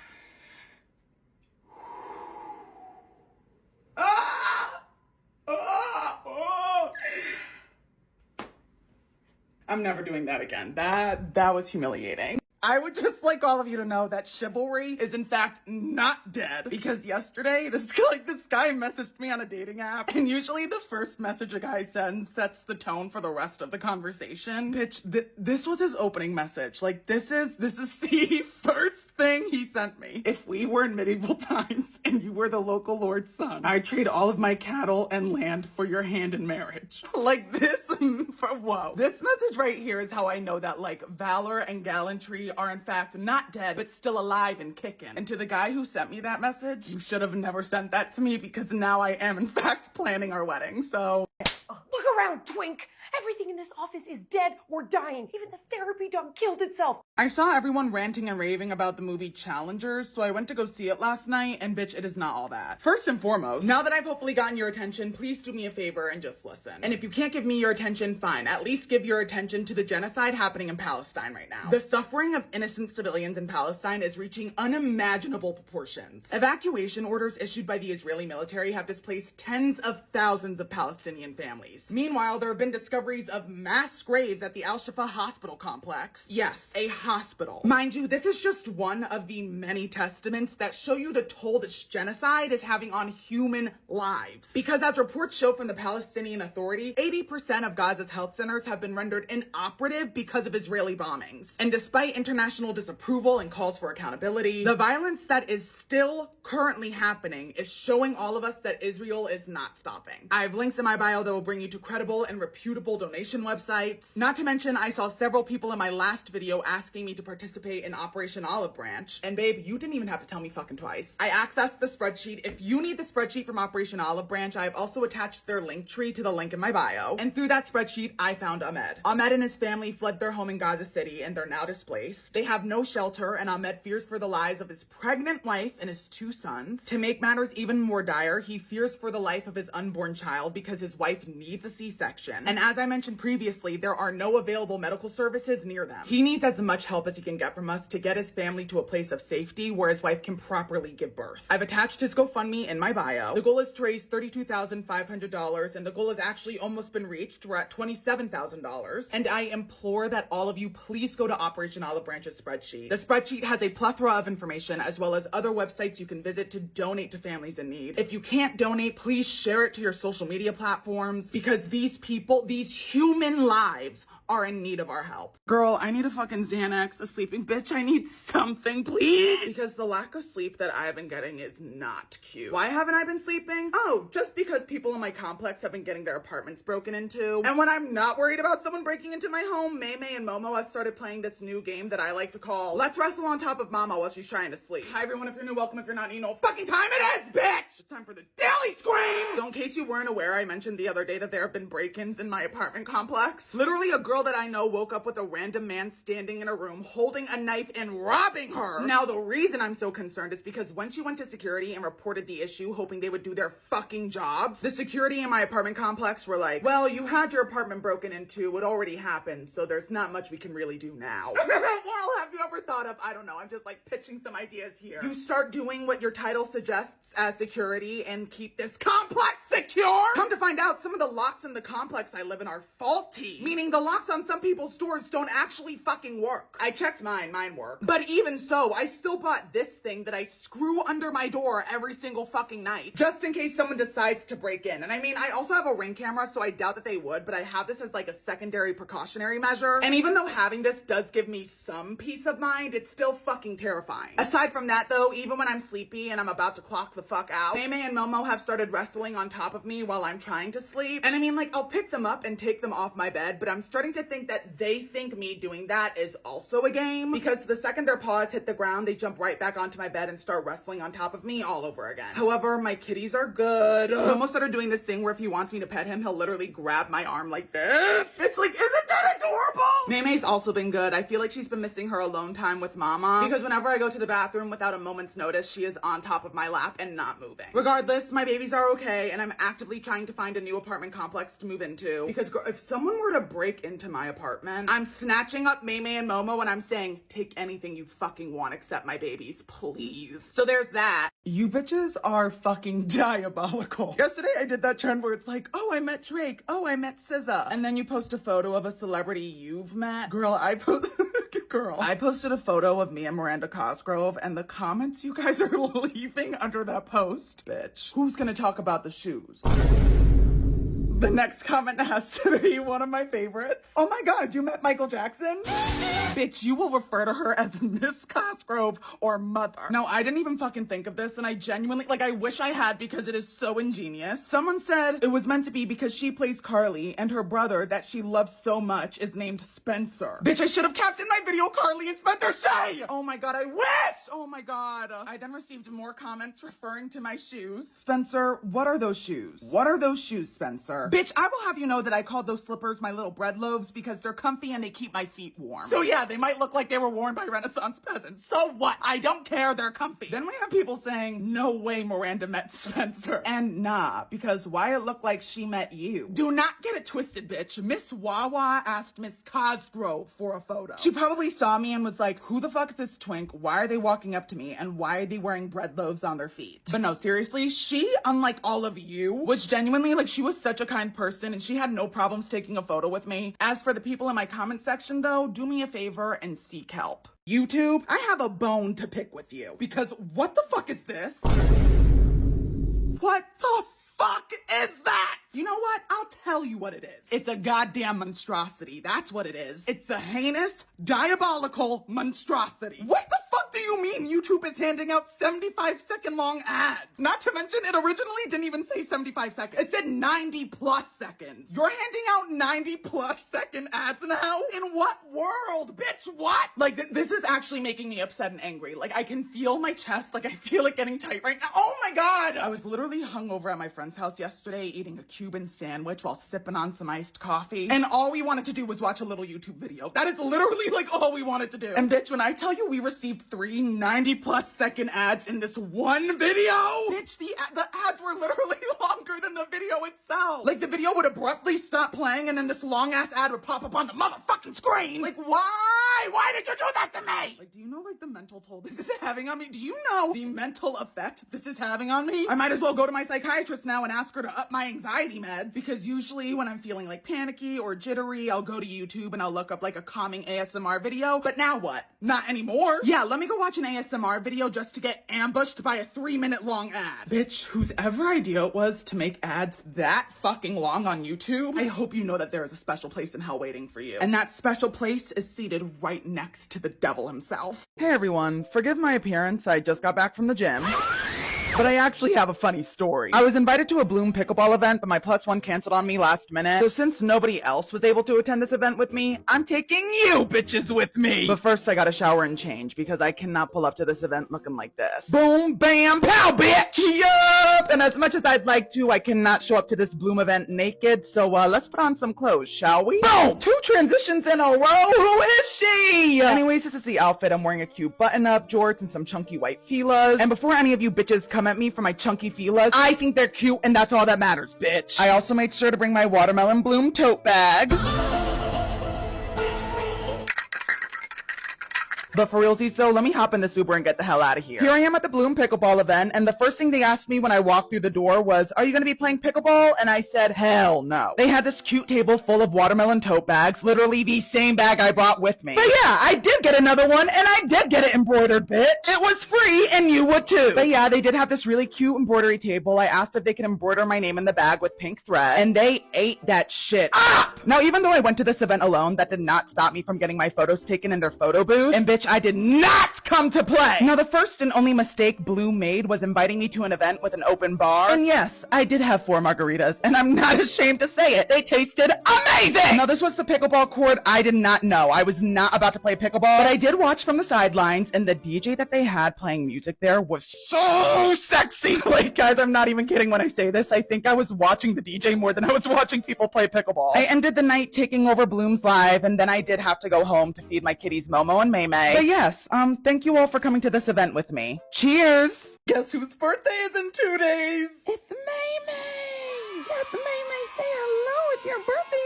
I'm never doing that again. That was humiliating. I would just like all of you to know that chivalry is in fact not dead because yesterday this guy messaged me on a dating app and usually the first message a guy sends sets the tone for the rest of the conversation. Bitch, this was his opening message. Like this is the first thing he sent me. If we were in medieval times and you were the local lord's son, I'd trade all of my cattle and land for your hand in marriage. Like this, whoa. This message right here is how I know that like valor and gallantry are in fact not dead, but still alive and kicking. And to the guy who sent me that message, you should have never sent that to me because now I am in fact planning our wedding, so. Look around, twink. Everything in this office is dead or dying. Even the therapy dog killed itself. I saw everyone ranting and raving about the movie Challengers, so I went to go see it last night, and bitch, it is not all that. First and foremost, now that I've hopefully gotten your attention, please do me a favor and just listen. And if you can't give me your attention, fine. At least give your attention to the genocide happening in Palestine right now. The suffering of innocent civilians in Palestine is reaching unimaginable proportions. Evacuation orders issued by the Israeli military have displaced tens of thousands of Palestinian families. Meanwhile, there have been discoveries of mass graves at the Al-Shifa hospital complex. Yes, a hospital. Mind you, this is just one of the many testaments that show you the toll this genocide is having on human lives. Because as reports show from the Palestinian Authority, 80% of Gaza's health centers have been rendered inoperative because of Israeli bombings. And despite international disapproval and calls for accountability, the violence that is still currently happening is showing all of us that Israel is not stopping. I have links in my bio that will bring you to credible and reputable donation websites. Not to mention, I saw several people in my last video asking me to participate in Operation Olive Branch. And babe, you didn't even have to tell me fucking twice. I accessed the spreadsheet. If you need the spreadsheet from Operation Olive Branch, I have also attached their link tree to the link in my bio. And through that spreadsheet, I found Ahmed. Ahmed and his family fled their home in Gaza City and they're now displaced. They have no shelter and Ahmed fears for the lives of his pregnant wife and his 2 sons. To make matters even more dire, he fears for the life of his unborn child because his wife needs a C-section. And as I mentioned previously, there are no available medical services near them. He needs as much help as he can get from us to get his family to a place of safety where his wife can properly give birth. I've attached his GoFundMe in my bio. The goal is to raise $32,500 and the goal has actually almost been reached. We're at $27,000. And I implore that all of you please go to Operation Olive Branch's spreadsheet. The spreadsheet has a plethora of information as well as other websites you can visit to donate to families in need. If you can't donate, please share it to your social media platforms because because these people, these human lives are in need of our help. Girl, I need a fucking Xanax, a sleeping bitch. I need something, please. Because the lack of sleep that I've been getting is not cute. Why haven't I been sleeping? Oh, just because people in my complex have been getting their apartments broken into. And when I'm not worried about someone breaking into my home, May and Momo have started playing this new game that I like to call Let's Wrestle on Top of Mama while she's trying to sleep. Hi everyone, if you're new, welcome. If you're not, you know what fucking time it is, bitch! It's time for the Daily Scream! So in case you weren't aware, I mentioned the other day that there have been break-ins in my apartment complex. Literally, a girl that I know woke up with a random man standing in a room holding a knife and robbing her. Now, the reason I'm so concerned is because when she went to security and reported the issue, hoping they would do their fucking jobs, the security in my apartment complex were like, well, you had your apartment broken into, it already happened, so there's not much we can really do now. Well, have you ever thought of, I don't know, I'm just like pitching some ideas here. You start doing what your title suggests as security and keep this complex secure? Come to find out, some of the locks in the complex I live in are faulty, meaning the locks on some people's doors don't actually fucking work. I checked mine worked. But even so, I still bought this thing that I screw under my door every single fucking night, just in case someone decides to break in. And I mean, I also have a Ring camera, so I doubt that they would, but I have this as like a secondary precautionary measure. And even though having this does give me some peace of mind, it's still fucking terrifying. Aside from that though, even when I'm sleepy and I'm about to clock the fuck out, May and Momo have started wrestling on top of me while I'm trying to sleep. And I mean, like, I'll pick them up and take them off my bed, but I'm starting to think that they think me doing that is also a game, because the second their paws hit the ground, they jump right back onto my bed and start wrestling on top of me all over again. However, my kitties are good. Momo started doing this thing where if he wants me to pet him, he'll literally grab my arm like this. It's like, isn't that adorable? May's also been good. I feel like she's been missing her alone time with Mama, because whenever I go to the bathroom without a moment's notice, she is on top of my lap and not moving. Regardless, my babies are okay, and I'm actively trying to find a new apartment complex to move into, because girl, if someone were to break into my apartment, I'm snatching up May and Momo and I'm saying, take anything you fucking want except my babies, please. So there's that. You bitches are fucking diabolical. Yesterday I did that trend where it's like, oh, I met Drake, oh, I met SZA, and then you post a photo of a celebrity you've met. Girl, I posted a photo of me and Miranda Cosgrove, and the comments you guys are leaving under that post, bitch. Who's gonna talk about the shoes? The next comment has to be one of my favorites. Oh my God, you met Michael Jackson? Bitch, you will refer to her as Miss Cosgrove or Mother. No, I didn't even fucking think of this, and I genuinely, like, I wish I had because it is so ingenious. Someone said it was meant to be because she plays Carly, and her brother that she loves so much is named Spencer. Bitch, I should have captioned my video Carly and Spencer say! Oh my God, I wish! Oh my God. I then received more comments referring to my shoes. Spencer, what are those shoes? What are those shoes, Spencer? Bitch, I will have you know that I called those slippers my little bread loaves because they're comfy and they keep my feet warm. So yeah, they might look like they were worn by Renaissance peasants. So what? I don't care, they're comfy. Then we have people saying, no way Miranda met Spencer. And nah, because Wyatt looked like she met you. Do not get it twisted, bitch. Miss Wawa asked Miss Cosgrove for a photo. She probably saw me and was like, who the fuck is this twink? Why are they walking up to me? And why are they wearing bread loaves on their feet? But no, seriously, she, unlike all of you, was genuinely, like, she was such a kind person and she had no problems taking a photo with me. As for the people in my comment section though, do me a favor and seek help. YouTube, I have a bone to pick with you, because what the fuck is this? What the fuck is that? You know what? I'll tell you what it is. It's a goddamn monstrosity. That's what it is. It's a heinous, diabolical monstrosity. What the fuck do you mean YouTube is handing out 75-second long ads? Not to mention, it originally didn't even say 75 seconds. It said 90+ seconds. You're handing out 90+ second ads now? In what world, bitch? What? Like, this is actually making me upset and angry. Like, I can feel my chest. Like, I feel it getting tight right now. Oh my God! I was literally hungover at my friend's house yesterday eating a Cuban sandwich while sipping on some iced coffee. And all we wanted to do was watch a little YouTube video. That is literally like all we wanted to do. And bitch, when I tell you we received 3 90+ second ads in this one video, bitch, the ads were literally longer than the video itself. Like, the video would abruptly stop playing and then this long ass ad would pop up on the motherfucking screen. Like, why? Why did you do that to me? Like, do you know, like, the mental toll this is having on me? Do you know the mental effect this is having on me? I might as well go to my psychiatrist now and ask her to up my anxiety meds, because usually when I'm feeling like panicky or jittery, I'll go to YouTube and I'll look up like a calming ASMR video. But now what? Not anymore. Yeah, let me go watch an ASMR video just to get ambushed by a 3-minute long ad. Bitch, whose ever idea it was to make ads that fucking long on YouTube, I hope you know that there is a special place in hell waiting for you. And that special place is seated right next to the devil himself. Hey everyone, forgive my appearance, I just got back from the gym. But I actually have a funny story. I was invited to a Bloom pickleball event, but my +1 canceled on me last minute. So since nobody else was able to attend this event with me, I'm taking you bitches with me. But first I gotta shower and change because I cannot pull up to this event looking like this. Boom, bam, pow, bitch! Yup! And as much as I'd like to, I cannot show up to this Bloom event naked, so let's put on some clothes, shall we? Boom! 2 transitions in a row, who is she? Anyways, this is the outfit. I'm wearing a cute button-up, jorts, and some chunky white filas. And before any of you bitches come at me for my chunky filas, I think they're cute and that's all that matters, bitch. I also made sure to bring my watermelon bloom tote bag. But for realsies, so let me hop in this Uber and get the hell out of here. Here I am at the Bloom pickleball event, and the first thing they asked me when I walked through the door was, are you going to be playing pickleball? And I said, hell no. They had this cute table full of watermelon tote bags, literally the same bag I brought with me. But yeah, I did get another one, and I did get it embroidered, bitch. It was free, and you would too. But yeah, they did have this really cute embroidery table. I asked if they could embroider my name in the bag with pink thread, and they ate that shit up. Now, even though I went to this event alone, that did not stop me from getting my photos taken in their photo booth. And bitch, I did not come to play. Now, the first and only mistake Bloom made was inviting me to an event with an open bar. And yes, I did have 4 margaritas, and I'm not ashamed to say it. They tasted amazing. Now, this was the pickleball court I did not know. I was not about to play pickleball, but I did watch from the sidelines, and the DJ that they had playing music there was so sexy. Like, guys, I'm not even kidding when I say this. I think I was watching the DJ more than I was watching people play pickleball. I ended the night taking over Bloom's live, and then I did have to go home to feed my kitties Momo and Maymay. But yes, thank you all for coming to this event with me. Cheers! Guess whose birthday is in 2 days? It's Maymay! Yes, Maymay, say hello, it's your birthday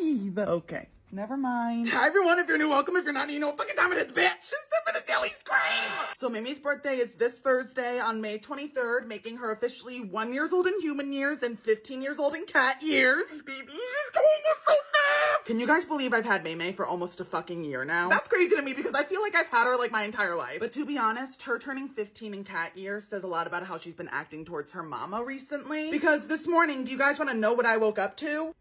in 2 days! Okay, never mind. Hi everyone, if you're new, welcome. If you're not, you know what fucking time it is, bitch! It's time for the jelly scream! So Maymay's birthday is this Thursday on May 23rd, making her officially 1 year old in human years and 15 years old in cat years. Baby, she's going so fast! Can you guys believe I've had Maymay for almost a fucking year now? That's crazy to me because I feel like I've had her like my entire life. But to be honest, her turning 15 in cat years says a lot about how she's been acting towards her mama recently. Because this morning, do you guys want to know what I woke up to?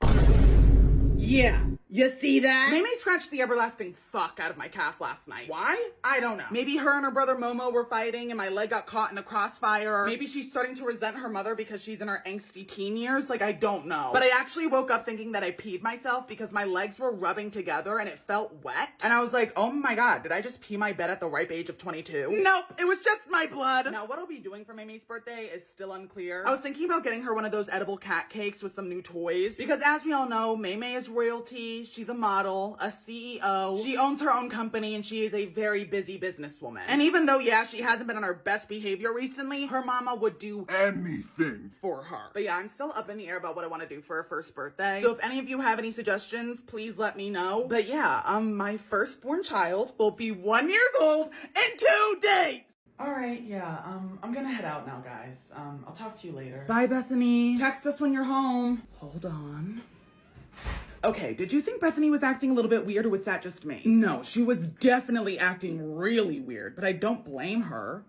Yeah. You see that? Maymay scratched the everlasting fuck out of my calf last night. Why? I don't know. Maybe her and her brother Momo were fighting and my leg got caught in the crossfire. Maybe she's starting to resent her mother because she's in her angsty teen years. Like, I don't know. But I actually woke up thinking that I peed myself because my legs were rubbing together and it felt wet. And I was like, oh my god, did I just pee my bed at the ripe age of 22? Nope, it was just my blood. Now, what I'll be doing for Maymay's birthday is still unclear. I was thinking about getting her one of those edible cat cakes with some new toys. Because as we all know, Maymay is royalty. She's a model, a CEO. She owns her own company and she is a very busy businesswoman. And even though, yeah, she hasn't been on her best behavior recently, her mama would do anything for her. But yeah, I'm still up in the air about what I want to do for her first birthday. So if any of you have any suggestions, please let me know. But yeah, my firstborn child will be 1 year old in 2 days. Alright, yeah, I'm gonna head out now, guys. I'll talk to you later. Bye, Bethany. Text us when you're home. Hold on. Okay, did you think Bethany was acting a little bit weird or was that just me? No, she was definitely acting really weird, but I don't blame her.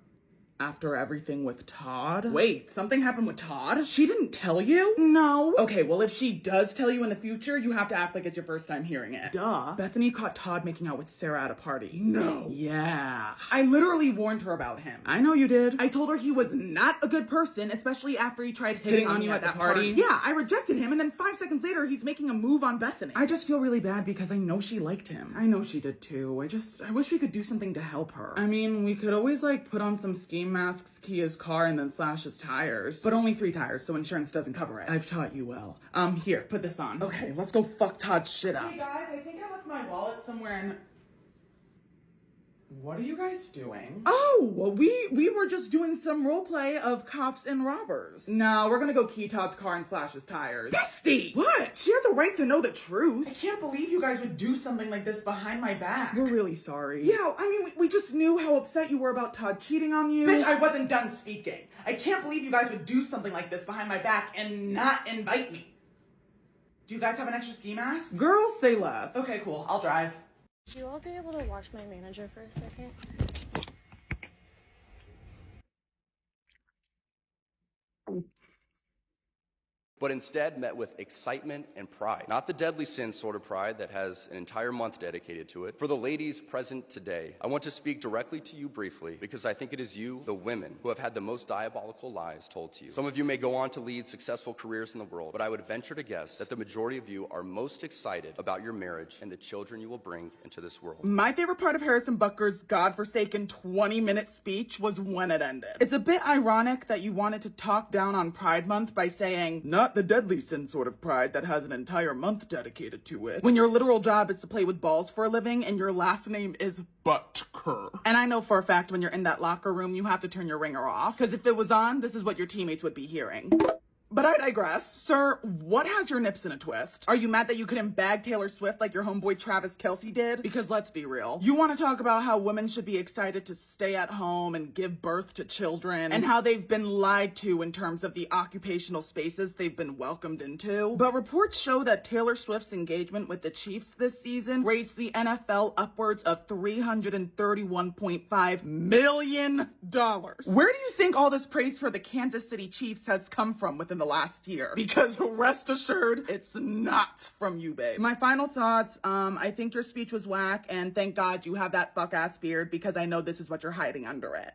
After everything with Todd? Wait, something happened with Todd? She didn't tell you? No. Okay, well if she does tell you in the future, you have to act like it's your first time hearing it. Duh. Bethany caught Todd making out with Sarah at a party. No. Yeah. I literally warned her about him. I know you did. I told her he was not a good person, especially after he tried hitting on you at that party. Yeah, I rejected him, and then 5 seconds later, he's making a move on Bethany. I just feel really bad because I know she liked him. I know she did too. I wish we could do something to help her. I mean, we could always like put on some ski masks, key his car, and then slash his tires. But only 3 tires, so insurance doesn't cover it. I've taught you well. Here, put this on. Okay, let's go fuck Todd's shit up. Hey guys, I think I left my wallet somewhere in... What are you guys doing? Oh, well, we were just doing some roleplay of cops and robbers. No, we're gonna go key Todd's car and slash his tires. Bestie! What? She has a right to know the truth. I can't believe you guys would do something like this behind my back. We're really sorry. Yeah, I mean, we just knew how upset you were about Todd cheating on you. Bitch, I wasn't done speaking. I can't believe you guys would do something like this behind my back and not invite me. Do you guys have an extra ski mask? Girls, say less. Okay, cool. I'll drive. Would you all be able to watch my manager for a second? but instead met with excitement and pride. Not the deadly sin sort of pride that has an entire month dedicated to it. For the ladies present today, I want to speak directly to you briefly because I think it is you, the women, who have had the most diabolical lies told to you. Some of you may go on to lead successful careers in the world, but I would venture to guess that the majority of you are most excited about your marriage and the children you will bring into this world. My favorite part of Harrison Butker's godforsaken 20-minute speech was when it ended. It's a bit ironic that you wanted to talk down on Pride Month by saying, not the deadly sin sort of pride that has an entire month dedicated to it, when your literal job is to play with balls for a living and your last name is Butker. And I know for a fact when you're in that locker room, you have to turn your ringer off, because if it was on, this is what your teammates would be hearing. But I digress. Sir, what has your nips in a twist? Are you mad that you couldn't bag Taylor Swift like your homeboy Travis Kelce did? Because let's be real. You want to talk about how women should be excited to stay at home and give birth to children, and how they've been lied to in terms of the occupational spaces they've been welcomed into. But reports show that Taylor Swift's engagement with the Chiefs this season rates the NFL upwards of $331.5 million. Where do you think all this praise for the Kansas City Chiefs has come from within the last year? Because rest assured, it's not from you, babe. My final thoughts, I think your speech was whack, and thank God you have that fuck-ass beard, because I know this is what you're hiding under it.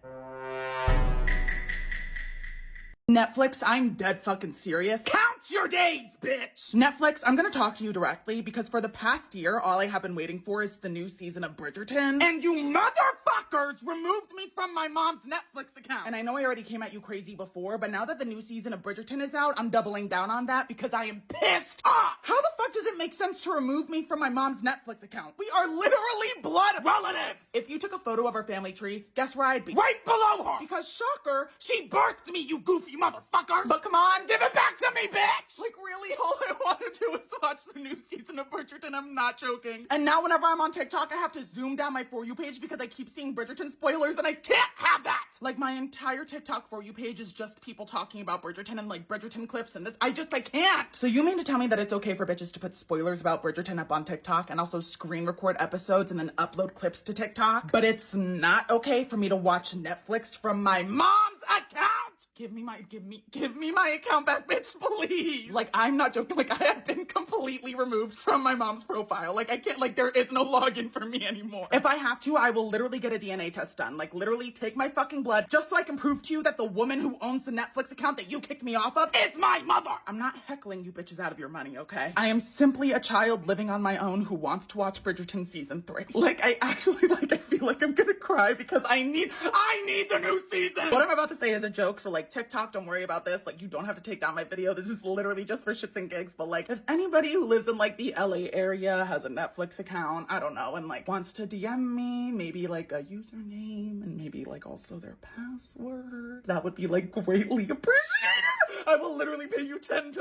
Netflix, I'm dead fucking serious. Count your days, bitch! Netflix, I'm gonna talk to you directly, because for the past year, all I have been waiting for is the new season of Bridgerton, and you motherfuckers removed me from my mom's Netflix account. And I know I already came at you crazy before, but now that the new season of Bridgerton is out, I'm doubling down on that because I am pissed off. How the fuck does it make sense to remove me from my mom's Netflix account? We are literally blood relatives! If you took a photo of our family tree, guess where I'd be? Right below her! Because shocker, she birthed me, you goofy motherfucker! But come on, give it back to me, bitch! Like, really, all I want to do is watch the new season of Bridgerton. I'm not joking. And now whenever I'm on TikTok, I have to zoom down my For You page because I keep seeing Bridgerton spoilers, and I can't have that! Like, my entire TikTok For You page is just people talking about Bridgerton and, like, Bridgerton clips, and I can't! So you mean to tell me that it's okay for bitches to put spoilers about Bridgerton up on TikTok and also screen record episodes and then upload clips to TikTok? But it's not okay for me to watch Netflix from my mom's account? Give me my account back, bitch, please. Like, I'm not joking. Like, I have been completely removed from my mom's profile. Like, I can't, like, there is no login for me anymore. If I have to, I will literally get a DNA test done. Like, literally take my fucking blood just so I can prove to you that the woman who owns the Netflix account that you kicked me off of is my mother. I'm not heckling you bitches out of your money, okay? I am simply a child living on my own who wants to watch Bridgerton season 3. Like, I actually, like, I feel like I'm gonna cry because I need the new season. What I'm about to say is a joke, so, like, TikTok, don't worry about this. Like, you don't have to take down my video. This is literally just for shits and gigs. But, like, if anybody who lives in, like, the LA area has a Netflix account, I don't know, and, like, wants to DM me, maybe, like, a username and maybe, like, also their password, that would be, like, greatly appreciated. I will literally pay you $10.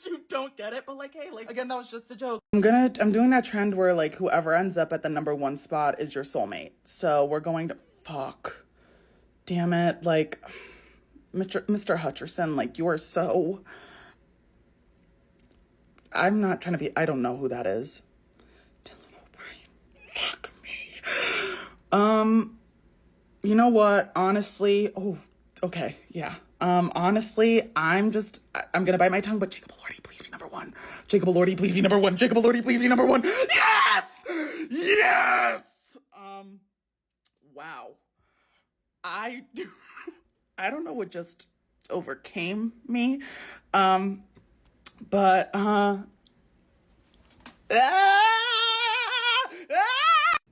You don't get it. But, like, hey, like, again, that was just a joke. I'm doing that trend where, like, whoever ends up at the #1 spot is your soulmate. So we're going to, fuck. Damn it. Like, Mr. Hutcherson, like, you are so... I'm not trying to be... I don't know who that is. Dylan O'Brien. Fuck me. You know what? Honestly... Oh, okay, yeah. Honestly, I'm gonna bite my tongue, but Jacob Elordi, please be #1. Jacob Elordi, please be #1. Jacob Elordi, please be #1. Yes! Yes! Wow. I don't know what just overcame me.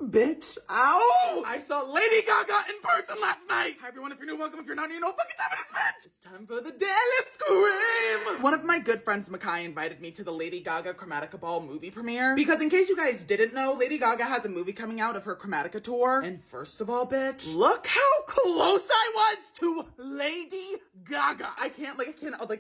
Bitch, ow! I saw Lady Gaga in person last night! Hi everyone, if you're new, welcome. If you're not new, no fucking time it is, bitch! It's time for the Daily Scream! One of my good friends, Makai, invited me to the Lady Gaga Chromatica Ball movie premiere. Because in case you guys didn't know, Lady Gaga has a movie coming out of her Chromatica tour. And first of all, bitch, look how close I was to Lady Gaga! I can't,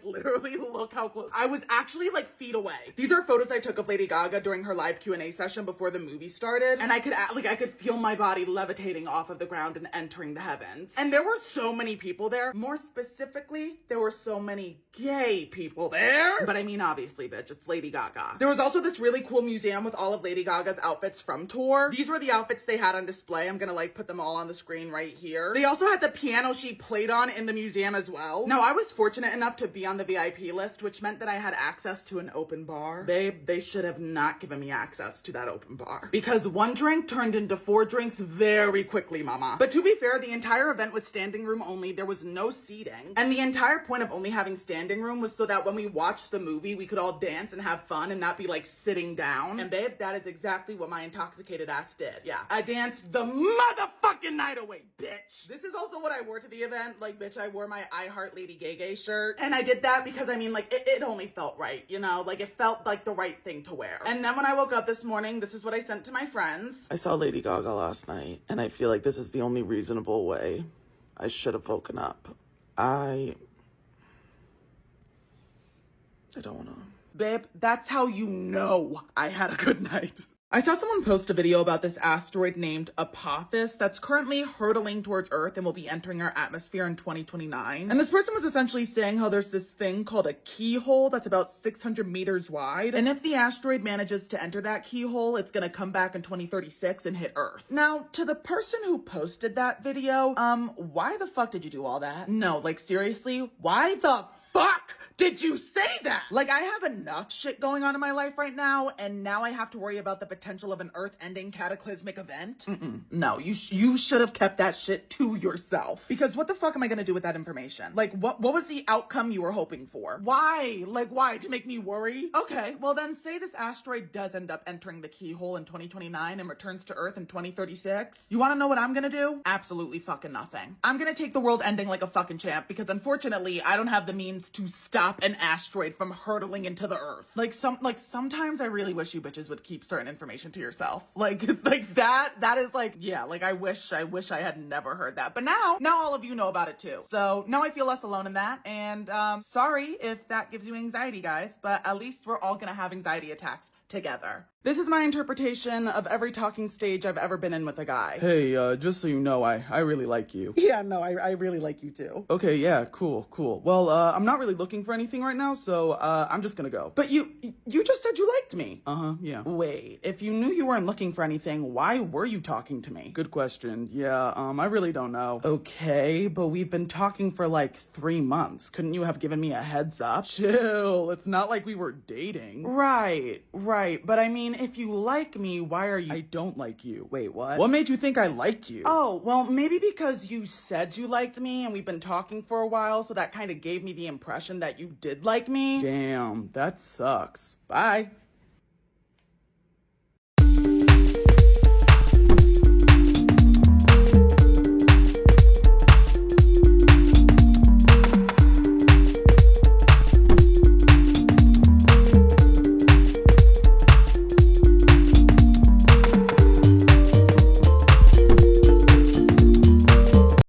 literally look how close. I was actually, like, feet away. These are photos I took of Lady Gaga during her live Q&A session before the movie started. And I could like I could feel my body levitating off of the ground and entering the heavens. And there were so many people there. More specifically, there were so many gay people there. But I mean, obviously, bitch, it's Lady Gaga. There was also this really cool museum with all of Lady Gaga's outfits from tour. These were the outfits they had on display. I'm gonna like put them all on the screen right here. They also had the piano she played on in the museum as well. Now, I was fortunate enough to be on the VIP list, which meant that I had access to an open bar. Babe, they should have not given me access to that open bar. Because one drink turned into 4 drinks very quickly, mama. But to be fair, the entire event was standing room only. There was no seating. And the entire point of only having standing room was so that when we watched the movie, we could all dance and have fun and not be like sitting down. And babe, that is exactly what my intoxicated ass did. Yeah, I danced the motherfucking night away, bitch. This is also what I wore to the event. Like, bitch, I wore my I Heart Lady Gaga shirt. And I did that because, I mean, like, it only felt right, you know? Like, it felt like the right thing to wear. And then when I woke up this morning, this is what I sent to my friends. I saw Lady Gaga last night, and I feel like this is the only reasonable way I should have woken up. I don't wanna. Babe, that's how you know I had a good night. I saw someone post a video about this asteroid named Apophis that's currently hurtling towards Earth and will be entering our atmosphere in 2029. And this person was essentially saying how there's this thing called a keyhole that's about 600 meters wide. And if the asteroid manages to enter that keyhole, it's gonna come back in 2036 and hit Earth. Now, to the person who posted that video, why the fuck did you do all that? No, like seriously, why the fuck did you say that? Like, I have enough shit going on in my life right now, and now I have to worry about the potential of an Earth-ending cataclysmic event? No, you should have kept that shit to yourself. Because what the fuck am I gonna do with that information? Like, what was the outcome you were hoping for? Why? Like, why? To make me worry? Okay, well then say this asteroid does end up entering the keyhole in 2029 and returns to Earth in 2036. You wanna know what I'm gonna do? Absolutely fucking nothing. I'm gonna take the world ending like a fucking champ, because unfortunately, I don't have the means to stop an asteroid from hurtling into the Earth. Sometimes I really wish you bitches would keep certain information to yourself. Like that is like, yeah, like I wish I had never heard that. But now all of you know about it too. So now I feel less alone in that. And sorry if that gives you anxiety, guys, but at least we're all gonna have anxiety attacks together. This is my interpretation of every talking stage I've ever been in with a guy. Hey, just so you know, I really like you. Yeah, no, I really like you too. Okay, yeah, cool. Well, I'm not really looking for anything right now, so, I'm just gonna go. But you just said you liked me. Uh-huh, yeah. Wait, if you knew you weren't looking for anything, why were you talking to me? Good question. Yeah, I really don't know. Okay, but we've been talking for like 3 months. Couldn't you have given me a heads up? Chill, it's not like we were dating. Right, but I mean, if you like me, why are you— I don't like you. Wait, what? What made you think I liked you? Oh, well, maybe because you said you liked me and we've been talking for a while, so that kind of gave me the impression that you did like me. Damn, that sucks. Bye.